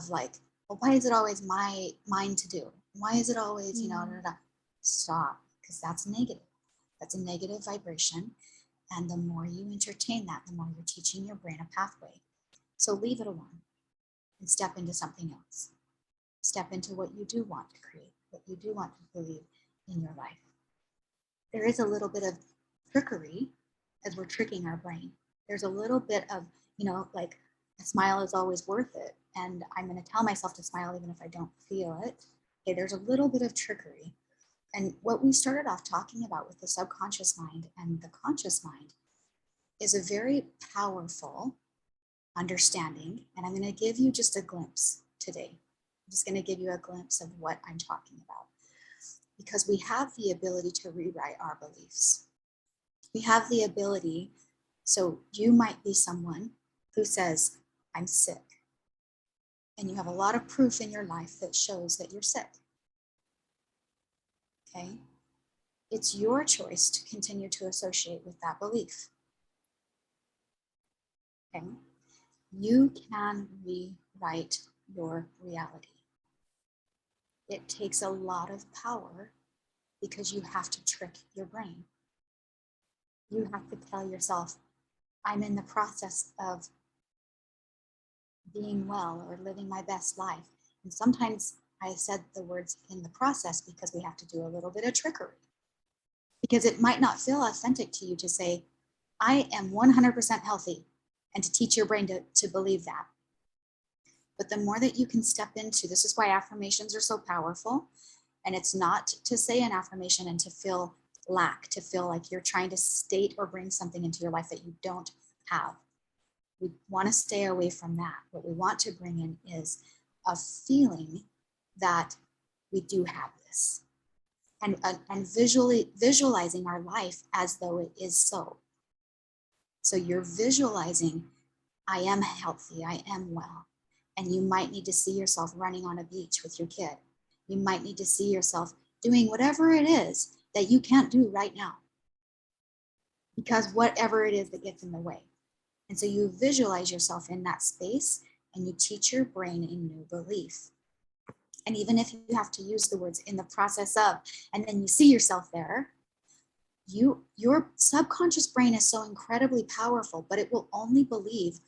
like, well, why is it always mine to do? Why is it always, da, da, Mm. da. Stop, because that's negative. That's a negative vibration. And the more you entertain that, the more you're teaching your brain a pathway. So leave it alone and step into something else. Step into what you do want to create, what you do want to believe in your life. There is a little bit of trickery as we're tricking our brain. There's a little bit of, like a smile is always worth it. And I'm going to tell myself to smile even if I don't feel it. Okay, there's a little bit of trickery. And what we started off talking about with the subconscious mind and the conscious mind is a very powerful understanding. And I'm going to give you just a glimpse today. I'm just going to give you a glimpse of what I'm talking about because we have the ability to rewrite our beliefs. We have the ability. So you might be someone who says, I'm sick. And you have a lot of proof in your life that shows that you're sick. Okay. It's your choice to continue to associate with that belief. Okay. You can rewrite your reality. It takes a lot of power because you have to trick your brain. You have to tell yourself, I'm in the process of being well or living my best life. And sometimes I said the words in the process because we have to do a little bit of trickery. Because it might not feel authentic to you to say, I am 100% healthy, and to teach your brain to believe that. But the more that you can step into, this is why affirmations are so powerful. And it's not to say an affirmation and to feel lack, to feel like you're trying to state or bring something into your life that you don't have. We want to stay away from that. What we want to bring in is a feeling that we do have this, and visualizing our life as though it is so. So you're visualizing, I am healthy, I am well. And you might need to see yourself running on a beach with your kid. You might need to see yourself doing whatever it is that you can't do right now, because whatever it is that gets in the way. And so you visualize yourself in that space and you teach your brain a new belief. And even if you have to use the words in the process of, and then you see yourself there, your subconscious brain is so incredibly powerful, but it will only believe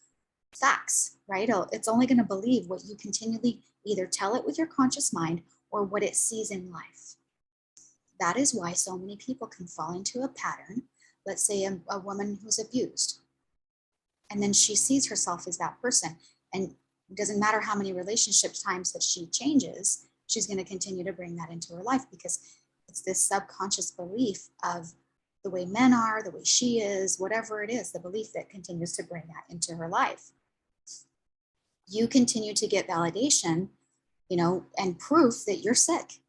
facts, right? It's only going to believe what you continually either tell it with your conscious mind or what it sees in life. That is why so many people can fall into a pattern. Let's say a woman who's abused, and then she sees herself as that person, and it doesn't matter how many relationship times that she changes, she's going to continue to bring that into her life because it's this subconscious belief of the way men are, the way she is, whatever it is, the belief that continues to bring that into her life. You continue to get validation, and proof that you're sick.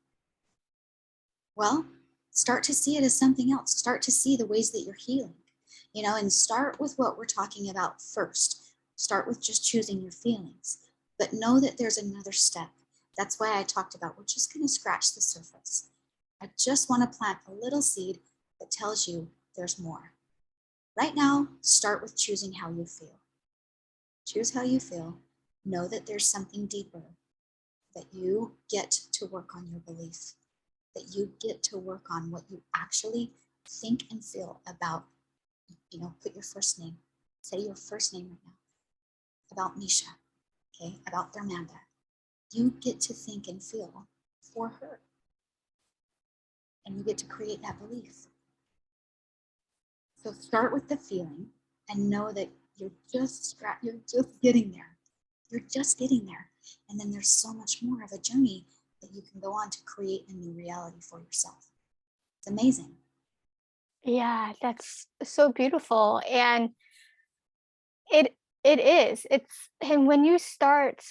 Well, start to see it as something else. Start to see the ways that you're healing, and start with what we're talking about first. Start with just choosing your feelings, but know that there's another step. That's why I talked about we're just going to scratch the surface. I just want to plant a little seed that tells you there's more. Right now, start with choosing how you feel. Choose how you feel. Know that there's something deeper, that you get to work on your belief, that you get to work on what you actually think and feel about, put your first name, say your first name right now, about Mesha, okay, about Thermanda. You get to think and feel for her, and you get to create that belief. So start with the feeling and know that you're just getting there. You're just getting there. And then there's so much more of a journey that you can go on to create a new reality for yourself. It's amazing. Yeah, that's so beautiful. And it It is. And when you start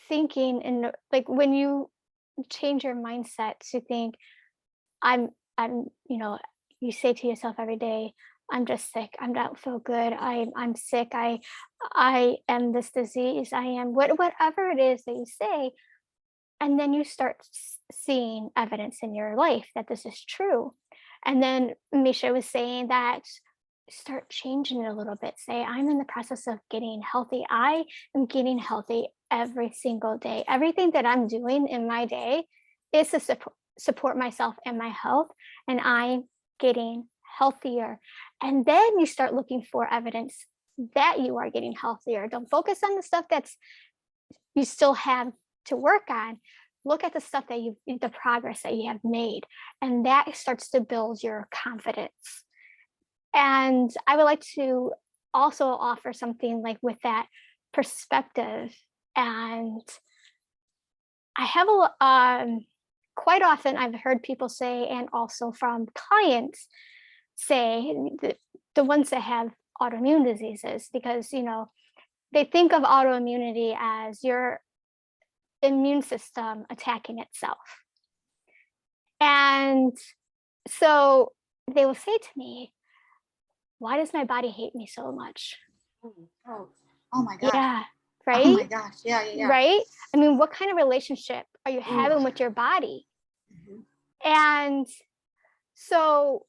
thinking and like when you change your mindset to think, I'm, you say to yourself every day, I'm just sick. I don't feel good. I'm sick. I am this disease. I am whatever it is that you say. And then you start seeing evidence in your life that this is true. And then Misha was saying that start changing it a little bit. Say, I'm in the process of getting healthy. I am getting healthy every single day. Everything that I'm doing in my day is to support myself and my health, and I'm getting healthier. And then you start looking for evidence that you are getting healthier. Don't focus on the stuff that's you still have to work on. Look at the stuff that the progress that you have made, and that starts to build your confidence. And I would like to also offer something like with that perspective. And I have quite often I've heard people say, and also from clients say, the ones that have autoimmune diseases, because they think of autoimmunity as your immune system attacking itself. And so they will say to me, why does my body hate me so much? Oh, oh my gosh. Yeah, Oh right? my gosh. Yeah, yeah, yeah. Right? I mean, what kind of relationship are you Ooh. having with your body? Mhm. And so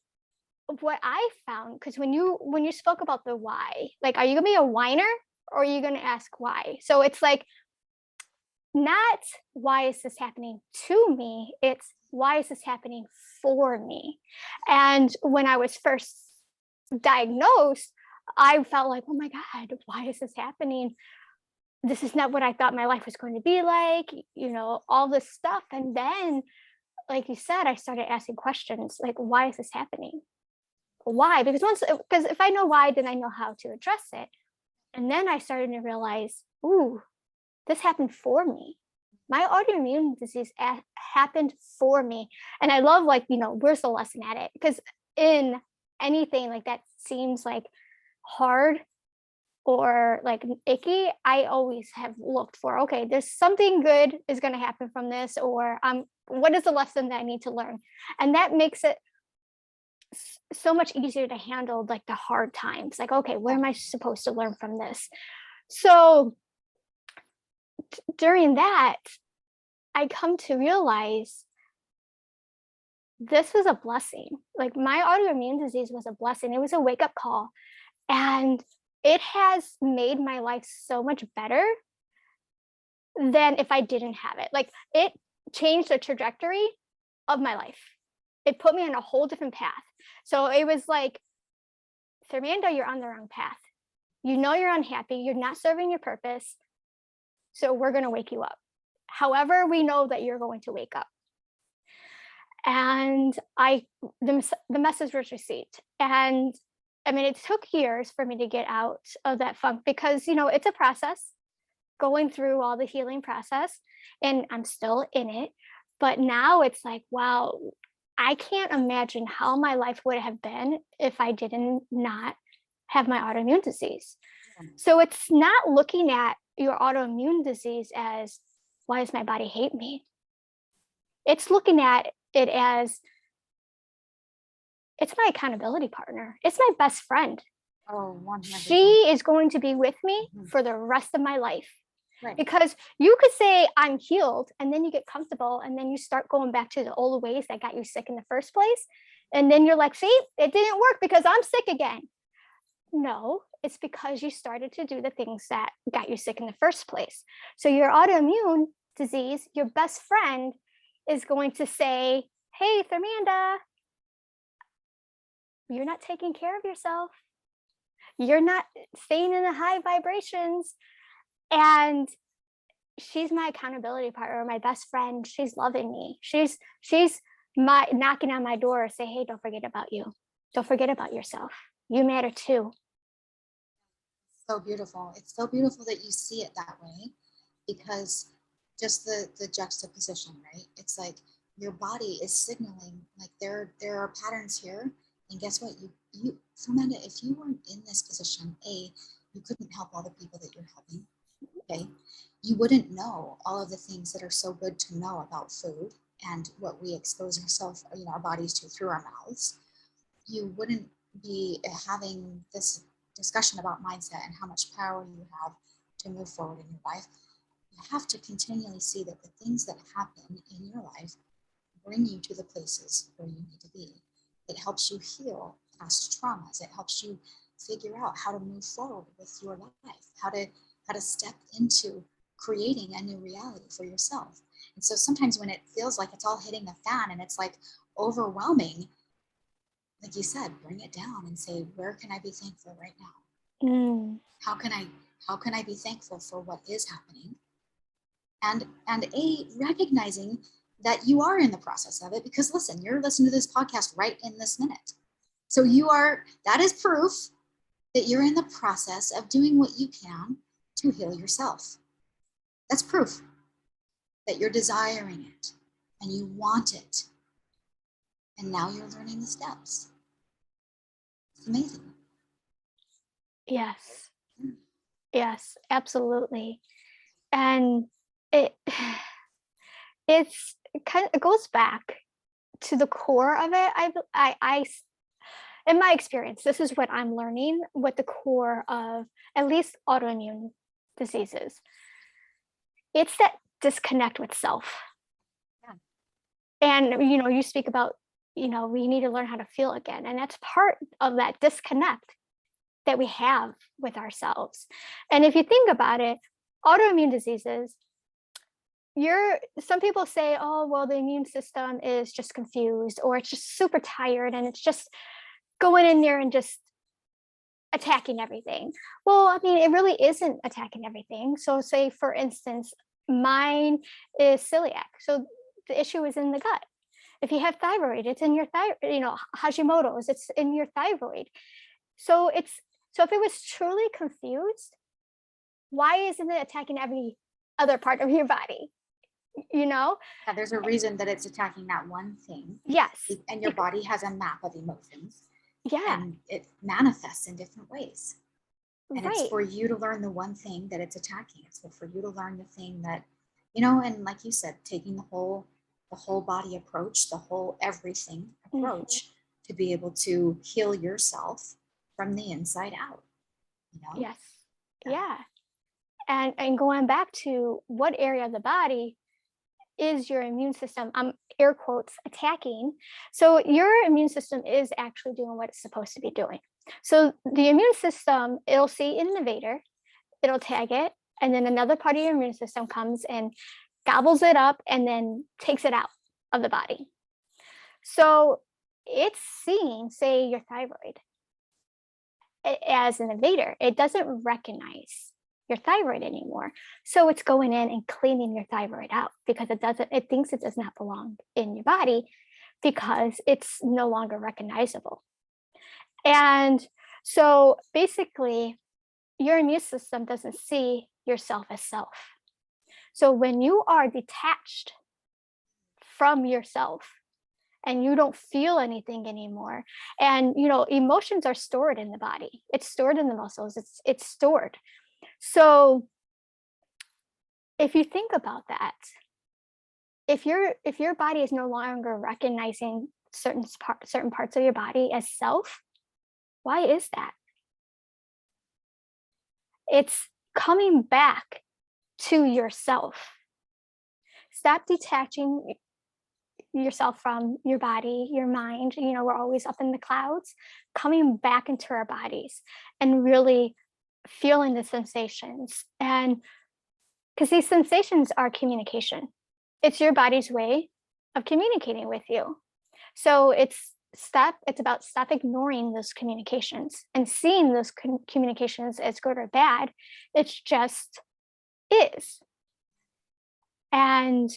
what I found, because when you spoke about the why, like, are you gonna be a whiner or are you gonna ask why? So it's like not why is this happening to me, it's why is this happening for me. And when I was first diagnosed, I felt like, oh my God, why is this happening? This is not what I thought my life was going to be like, all this stuff. And then, like you said, I started asking questions like, why is this happening? Why? Because if I know why, then I know how to address it. And then I started to realize, ooh, this happened for me. My autoimmune disease happened for me. And I love, like, where's the lesson at it? Because in anything like that seems like hard or like icky, I always have looked for, okay, there's something good is going to happen from this, or what is the lesson that I need to learn? And that makes it so much easier to handle like the hard times. Like, okay, what am I supposed to learn from this? So during that, I come to realize this was a blessing. Like, my autoimmune disease was a blessing. It was a wake up call. And it has made my life so much better than if I didn't have it. Like, it changed the trajectory of my life. It put me on a whole different path. So it was like, Thermanda, you're on the wrong path. You're unhappy. You're not serving your purpose. So we're going to wake you up. However, we know that you're going to wake up. And the message was received. And I mean, it took years for me to get out of that funk because, it's a process going through all the healing process, and I'm still in it. But now it's like, wow, I can't imagine how my life would have been if I didn't not have my autoimmune disease. So it's not looking at your autoimmune disease as, why does my body hate me? It's looking at it as, it's my accountability partner. It's my best friend. Oh, 100%. She is going to be with me for the rest of my life. Right. Because you could say I'm healed, and then you get comfortable, and then you start going back to the old ways that got you sick in the first place. And then you're like, see, it didn't work because I'm sick again. No, it's because you started to do the things that got you sick in the first place. So your autoimmune disease, your best friend, is going to say, hey, Thermanda, you're not taking care of yourself. You're not staying in the high vibrations. And she's my accountability partner, my best friend. She's loving me. She's my knocking on my door, say, hey, don't forget about you. Don't forget about yourself. You matter too. So beautiful. It's so beautiful that you see it that way, because just the juxtaposition, right? It's like your body is signaling like there are patterns here And guess what? So Amanda, if you weren't in this position, you couldn't help all the people that you're helping. Okay. You wouldn't know all of the things that are so good to know about food and what we expose ourselves, our bodies to through our mouths. You wouldn't be having this discussion about mindset and how much power you have to move forward in your life. You have to continually see that the things that happen in your life bring you to the places where you need to be. It helps you heal past traumas. It helps you figure out how to move forward with your life, how to step into creating a new reality for yourself. And so sometimes when it feels like it's all hitting the fan and it's like overwhelming, like you said, bring it down and say, where can I be thankful right now? How can I be thankful for what is happening? And recognizing that you are in the process of it, because listen, you're listening to this podcast right in this minute. So that is proof that you're in the process of doing what you can to heal yourself. That's proof that you're desiring it and you want it. And now you're learning the steps. It's amazing. Yes. Yes, absolutely. And it it goes back to the core of it. I in my experience, this is what I'm learning, what the core of at least autoimmune diseases. It's that disconnect with self. Yeah. And you speak about, we need to learn how to feel again. And that's part of that disconnect that we have with ourselves. And if you think about it, autoimmune diseases, some people say, oh, well, the immune system is just confused, or it's just super tired and it's just going in there and just attacking everything. Well, I mean, it really isn't attacking everything. So say, for instance, mine is celiac. So the issue is in the gut. If you have thyroid, it's in your thyroid, Hashimoto's, it's in your thyroid. So if it was truly confused, why isn't it attacking every other part of your body? Yeah, there's a reason that it's attacking that one thing. Yes. And your body has a map of emotions. Yeah. And it manifests in different ways. And right. It's for you to learn the one thing that it's attacking. It's for you to learn the thing that, and like you said, taking the whole body approach, the whole everything approach to be able to heal yourself from the inside out. Yes. Yeah. And going back to what area of the body is your immune system, air quotes, attacking. So your immune system is actually doing what it's supposed to be doing. So the immune system, it'll see an invader, it'll tag it, and then another part of your immune system comes and gobbles it up and then takes it out of the body. So it's seeing, say, your thyroid as an invader. It doesn't recognize your thyroid anymore. So it's going in and cleaning your thyroid out because it thinks it does not belong in your body because it's no longer recognizable. And so basically, your immune system doesn't see yourself as self. So when you are detached from yourself and you don't feel anything anymore, and emotions are stored in the body, it's stored in the muscles, it's stored. So if you think about that, if your body is no longer recognizing certain parts of your body as self, why is that? It's coming back to yourself. Stop detaching yourself from your body, your mind. We're always up in the clouds, coming back into our bodies and really feeling the sensations. And because these sensations are communication, it's your body's way of communicating with you. So it's about stop ignoring those communications and seeing those communications as good or bad. It's just is. And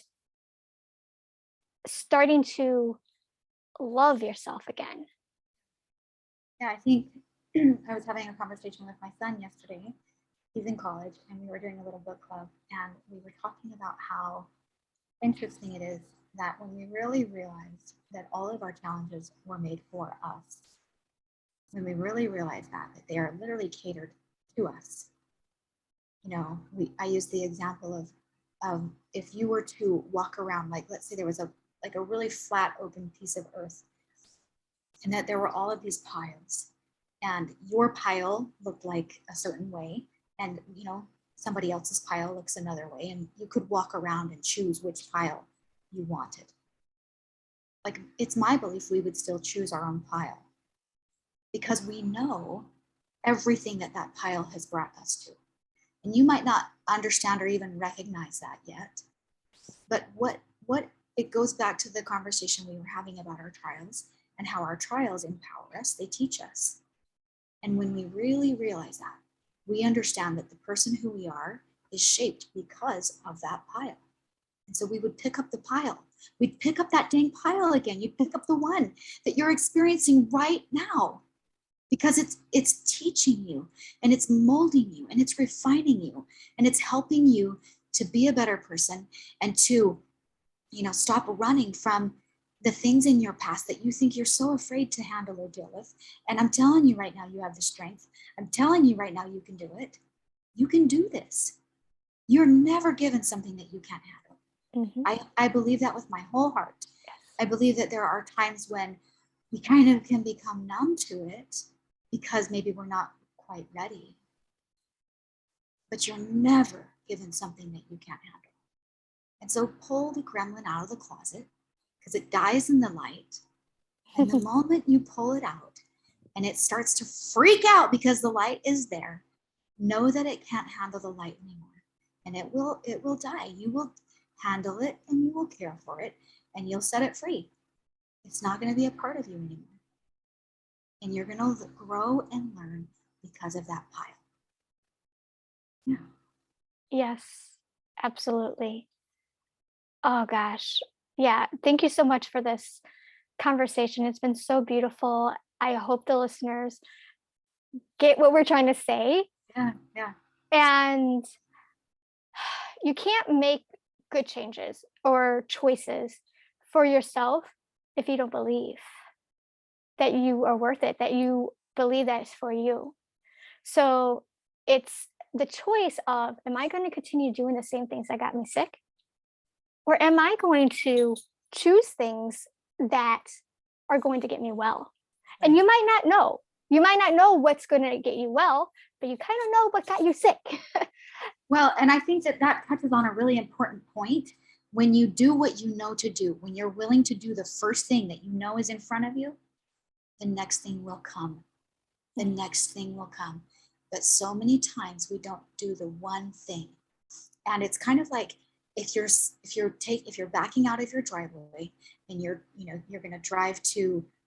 starting to love yourself again. Yeah, I think I was having a conversation with my son yesterday. He's in college and we were doing a little book club and we were talking about how interesting it is that when we really realized that all of our challenges were made for us, when we really realize that they are literally catered to us. I use the example of if you were to walk around, like let's say there was a really flat open piece of earth, and that there were all of these piles, and your pile looked like a certain way, and somebody else's pile looks another way, and you could walk around and choose which pile you wanted. Like, it's my belief we would still choose our own pile because we know everything that pile has brought us to. And you might not understand or even recognize that yet. But what it goes back to the conversation we were having about our trials and how our trials empower us, they teach us. And when we really realize that, we understand that the person who we are is shaped because of that pile. And so we would pick up the pile. We'd pick up that dang pile again. You'd pick up the one that you're experiencing right now because it's teaching you and it's molding you and it's refining you and it's helping you to be a better person and to, stop running from the things in your past that you think you're so afraid to handle or deal with. And I'm telling you right now, you have the strength. I'm telling you right now, you can do it. You can do this. You're never given something that you can't handle. I believe that with my whole heart. Yes. I believe that there are times when we kind of can become numb to it because maybe we're not quite ready. But you're never given something that you can't handle. And so pull the gremlin out of the closet because it dies in the light. And the moment you pull it out and it starts to freak out because the light is there, know that it can't handle the light anymore. And it will die. You will handle it and you will care for it and you'll set it free. It's not going to be a part of you anymore. And you're going to grow and learn because of that pile. Yeah. Yes, absolutely. Oh gosh. Yeah. Thank you so much for this conversation. It's been so beautiful. I hope the listeners get what we're trying to say. Yeah. Yeah. And you can't make good changes or choices for yourself if you don't believe that you are worth it, that you believe that it's for you. So it's the choice of, am I going to continue doing the same things that got me sick? Or am I going to choose things that are going to get me well? Right. And you might not know. You might not know what's going to get you well, but you kind of know what got you sick. Well, and I think that touches on a really important point. When you do what you know to do, when you're willing to do the first thing that you know is in front of you, the next thing will come. The next thing will come. But so many times we don't do the one thing. And it's kind of like if you're backing out of your driveway and you're going to drive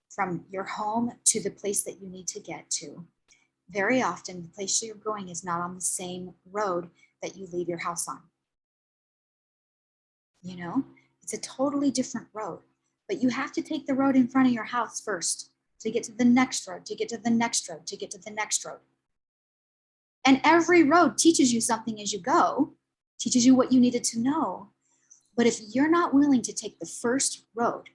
from your home to the place that you need to get to. Very often the place you're going is not on the same road that you leave your house on. It's a totally different road, but you have to take the road in front of your house first to get to the next road, to get to the next road, to get to the next road. And every road teaches you something as you go, teaches you what you needed to know. But if you're not willing to take the first road,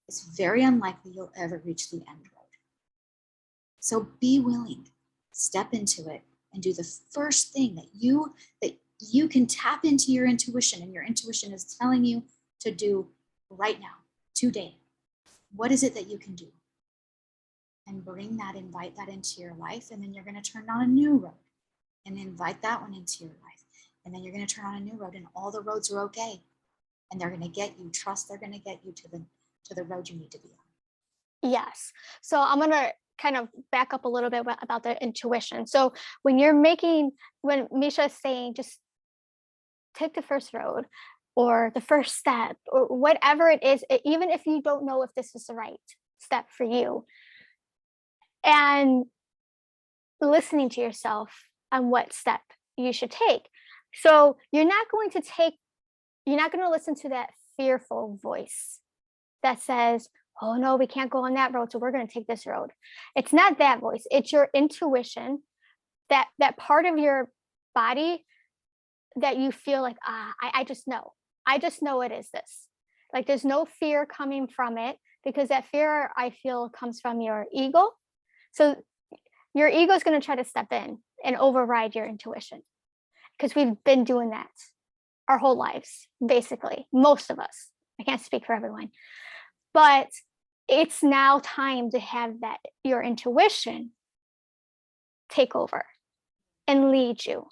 it's very unlikely you'll ever reach the end road. So be willing, step into it, and do the first thing that you can tap into your intuition, and your intuition is telling you to do right now, today. What is it that you can do? And invite that into your life, and then you're going to turn on a new road and invite that one into your life. And then you're going to turn on a new road, and all the roads are okay. And they're going to get you, trust they're going to get you to the road you need to be on. Yes. So I'm going to kind of back up a little bit about the intuition. So when Mesha is saying, just take the first road or the first step or whatever it is, even if you don't know if this is the right step for you, and listening to yourself on what step you should take. So you're not going to listen to that fearful voice that says, oh no, we can't go on that road, so we're going to take this road. It's not that voice. It's your intuition, that part of your body that you feel like, I just know. I just know it is this. Like there's no fear coming from it, because that fear, I feel, comes from your ego, So your ego is going to try to step in and override your intuition, because we've been doing that our whole lives, basically, most of us. I can't speak for everyone, but it's now time to have that, your intuition, take over and lead you.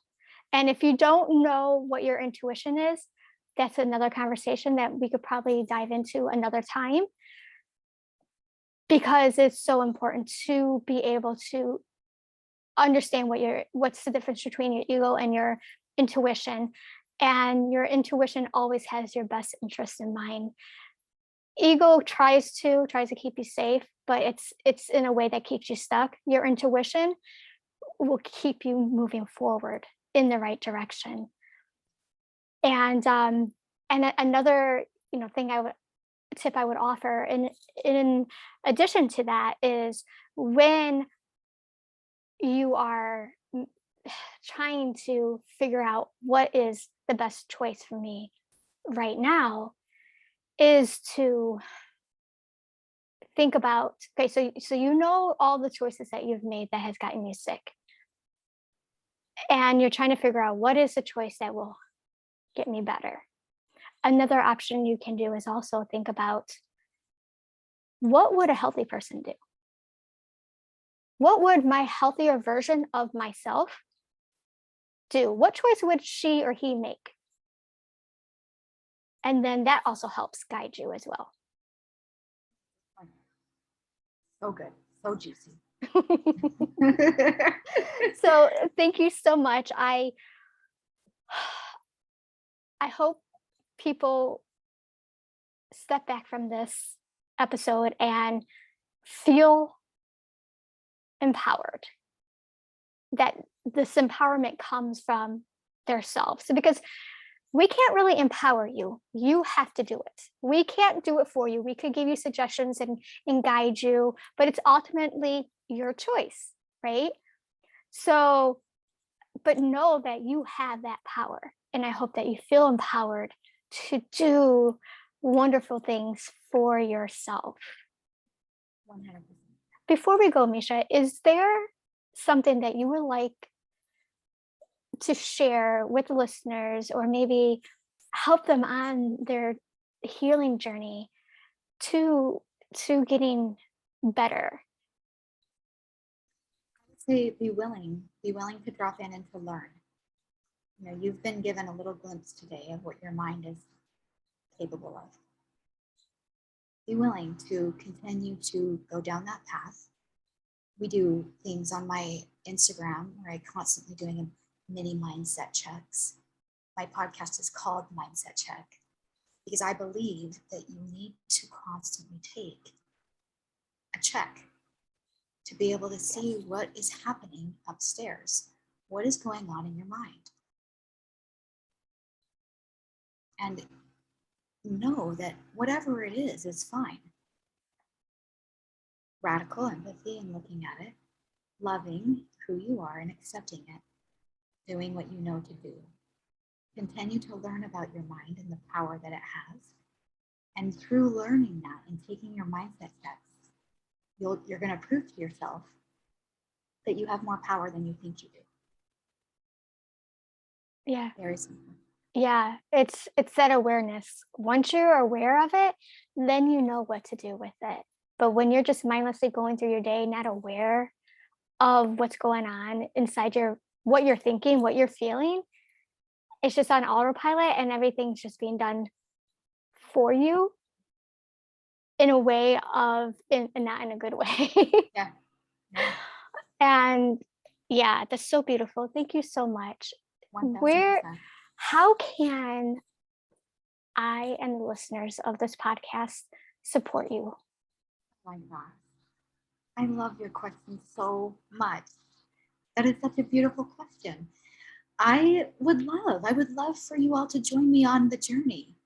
And if you don't know what your intuition is, that's another conversation that we could probably dive into another time, because it's so important to be able to understand what's the difference between your ego and your intuition. And your intuition always has your best interest in mind. Ego tries to keep you safe, but it's in a way that keeps you stuck. Your intuition will keep you moving forward in the right direction. And another, thing tip I would offer in addition to that is, when you are trying to figure out what is the best choice for me right now, is to think about, okay, so all the choices that you've made that has gotten you sick, and you're trying to figure out what is the choice that will get me better. Another option you can do is also think about, what would a healthy person do? What would my healthier version of myself do? What choice would she or he make? And then that also helps guide you as well. So good. So juicy. So thank you so much. I hope people step back from this episode and feel empowered, that this empowerment comes from their selves. So, because we can't really empower you, you have to do it. We can't do it for you. We could give you suggestions and guide you, but it's ultimately your choice, right? So, but know that you have that power, and I hope that you feel empowered to do wonderful things for yourself. 100%. Before we go, Mesha, is there something that you would like to share with listeners, or maybe help them on their healing journey to getting better? I would say be willing to drop in and to learn. You've been given a little glimpse today of what your mind is capable of. Be willing to continue to go down that path. We do things on my Instagram where I'm constantly doing mini mindset checks. My podcast is called Mindset Check because I believe that you need to constantly take a check to be able to see what is happening upstairs, what is going on in your mind. And know that whatever it is fine. Radical empathy and looking at it, loving who you are and accepting it, doing what you know to do. Continue to learn about your mind and the power that it has. And through learning that and taking your mindset steps, you're going to prove to yourself that you have more power than you think you do. Yeah. Very simple. Yeah, it's that awareness. Once you're aware of it, then you know what to do with it. But when you're just mindlessly going through your day, not aware of what's going on inside what you're thinking, what you're feeling, it's just on autopilot, and everything's just being done for you in a way and not in a good way. Yeah. And yeah, that's so beautiful. Thank you so much. 1000%. How can I and the listeners of this podcast support you? Oh my gosh. I love your question so much. That is such a beautiful question. I would love for you all to join me on the journey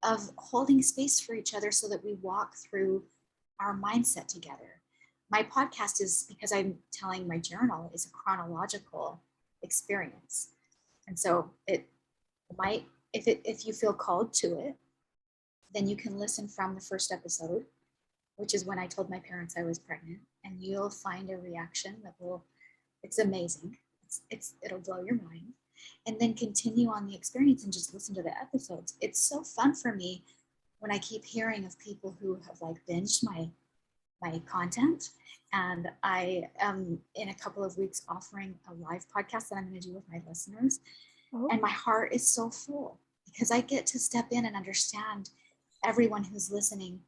of holding space for each other so that we walk through our mindset together. My podcast is, because I'm telling my journal, is a chronological experience. And so it might, if you feel called to it, then you can listen from the first episode, which is when I told my parents I was pregnant. and you'll find a reaction that it's amazing. It'll blow your mind. And then continue on the experience and just listen to the episodes. It's so fun for me when I keep hearing of people who have like binged my content. And I am in a couple of weeks offering a live podcast that I'm going to do with my listeners. Oh. And my heart is so full because I get to step in and understand everyone who's listening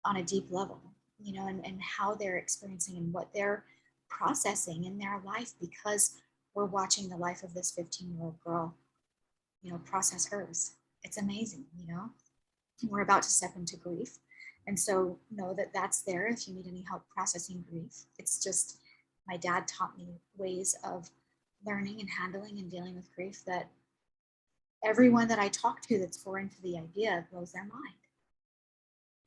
on a deep level, you know, and how they're experiencing and what they're processing in their life, because we're watching the life of this 15-year-old girl, you know, process hers. It's amazing, you know. We're about to step into grief. And so know that that's there if you need any help processing grief. It's just, my dad taught me ways of learning and handling and dealing with grief that everyone that I talk to that's foreign to the idea blows their mind.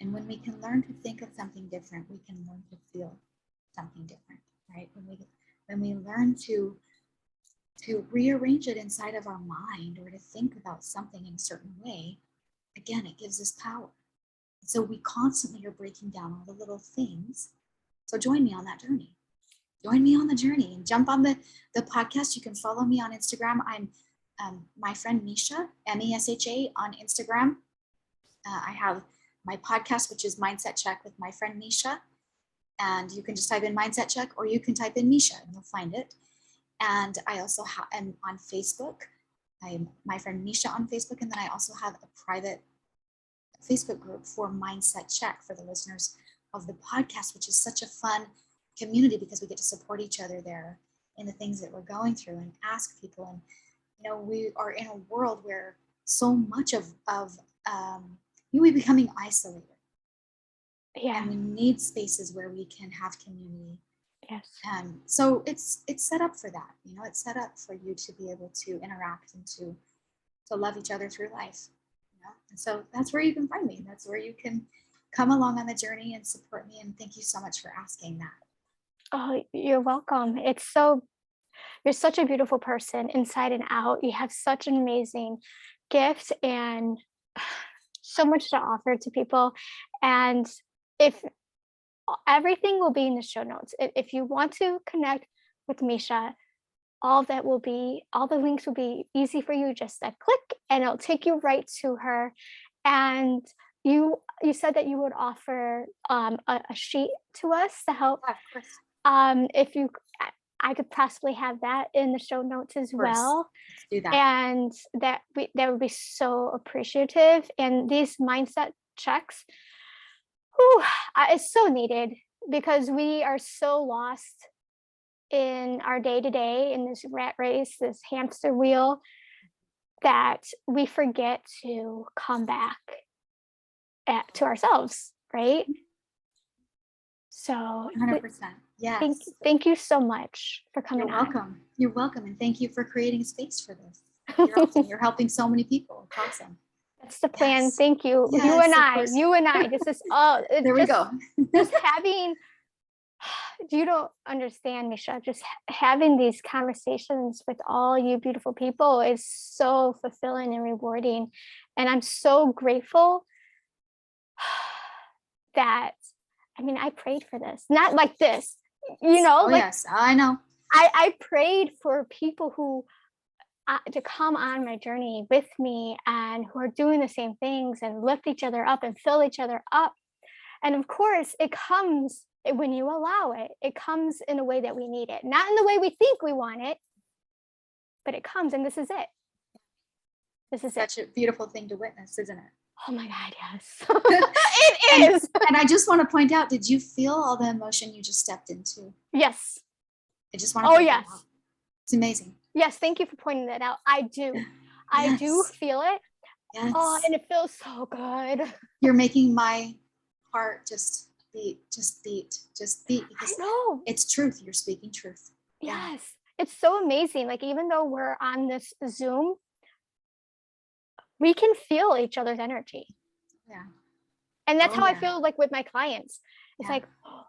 And when we can learn to think of something different, we can learn to feel something different, right? When we learn to rearrange it inside of our mind or to think about something in a certain way, again, it gives us power. So we constantly are breaking down all the little things. So join me on that journey. Join me on the journey and jump on the podcast. You can follow me on Instagram. I'm My Friend Mesha, Mesha on Instagram. I have my podcast, which is Mindset Check with My Friend Mesha. And you can just type in Mindset Check, or you can type in Mesha and you'll find it. And I also am on Facebook. I'm My Friend Mesha on Facebook. And then I also have a private Facebook group for Mindset Check for the listeners of the podcast, which is such a fun community because we get to support each other there in the things that we're going through and ask people. And, you know, we are in a world where so much of we're becoming isolated. Yeah. And we need spaces where we can have community. Yes. And so it's set up for that, you know, it's set up for you to be able to interact and to love each other through life. And so that's where you can find me. That's where you can come along on the journey and support me. And thank you so much for asking that. Oh, you're welcome. You're such a beautiful person inside and out. You have such an amazing gift and so much to offer to people. And if everything will be in the show notes, if you want to connect with Mesha, all the links will be easy for you. Just a click and it'll take you right to her. And you said that you would offer a sheet to us to help. Yeah, of course. If I could possibly have that in the show notes as well. Let's do that. And that would be so appreciative. And these mindset checks, it's so needed because we are so lost in our day-to-day, in this rat race, this hamster wheel, that we forget to come back to ourselves, right? So 100%. Yes. Thank you so much for coming. You're welcome. You're welcome. And thank you for creating a space for this. You're awesome. You're helping so many people. It's awesome. That's the plan. Yes. Thank you. Yes, you and I, this is all. There we go. Just having, you don't understand, Mesha, just having these conversations with all you beautiful people is so fulfilling and rewarding. And I'm so grateful that, I prayed for this, not like this, you know. Yes, I know. I prayed for people who to come on my journey with me and who are doing the same things and lift each other up and fill each other up. And of course, it comes when you allow it. It comes in a way that we need it, not in the way we think we want it, but it comes, and this is it. This is such a beautiful thing to witness, isn't it? Oh my God, yes. It is. And I just want to point out, did you feel all the emotion you just stepped into? Yes. I just want to point that out. It's amazing. Yes, thank you for pointing that out. I do. Yes. I do feel it. Yes. Oh, and it feels so good. You're making my heart just beat because I know. It's truth. You're speaking truth. Yes. Yeah. It's so amazing. Like, even though we're on this Zoom, we can feel each other's energy. Yeah. And that's how I feel like with my clients. It's like, oh,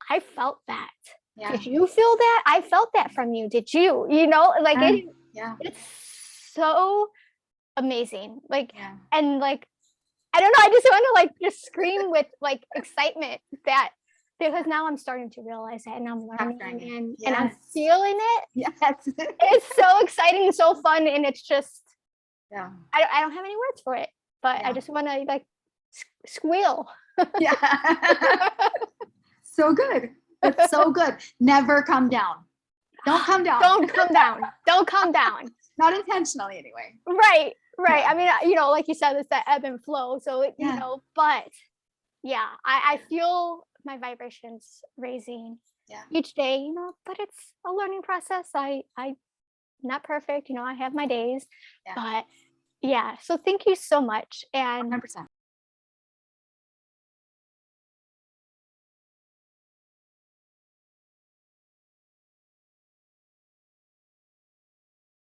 I felt that. Yeah. Did you feel that? I felt that from you. Did you? You know, like it's so amazing. Like, and like, I don't know, I just want to like just scream with like excitement that because now I'm starting to realize it, and I'm learning, Factoring it. and I'm Yes. feeling it. Yes. It's so exciting and so fun, and it's just Yeah. I don't have any words for it, but I Yeah. just want to like squeal. Yeah. So good. It's so good. Never come down. Don't come down. Don't come down. Don't come down. Not intentionally, anyway. Right. Yeah. I mean, like you said, it's that ebb and flow. So Yeah. but yeah, I feel my vibrations raising Yeah. each day. But it's a learning process. I not perfect. I have my days, Yeah. but yeah. So thank you so much, and 100%.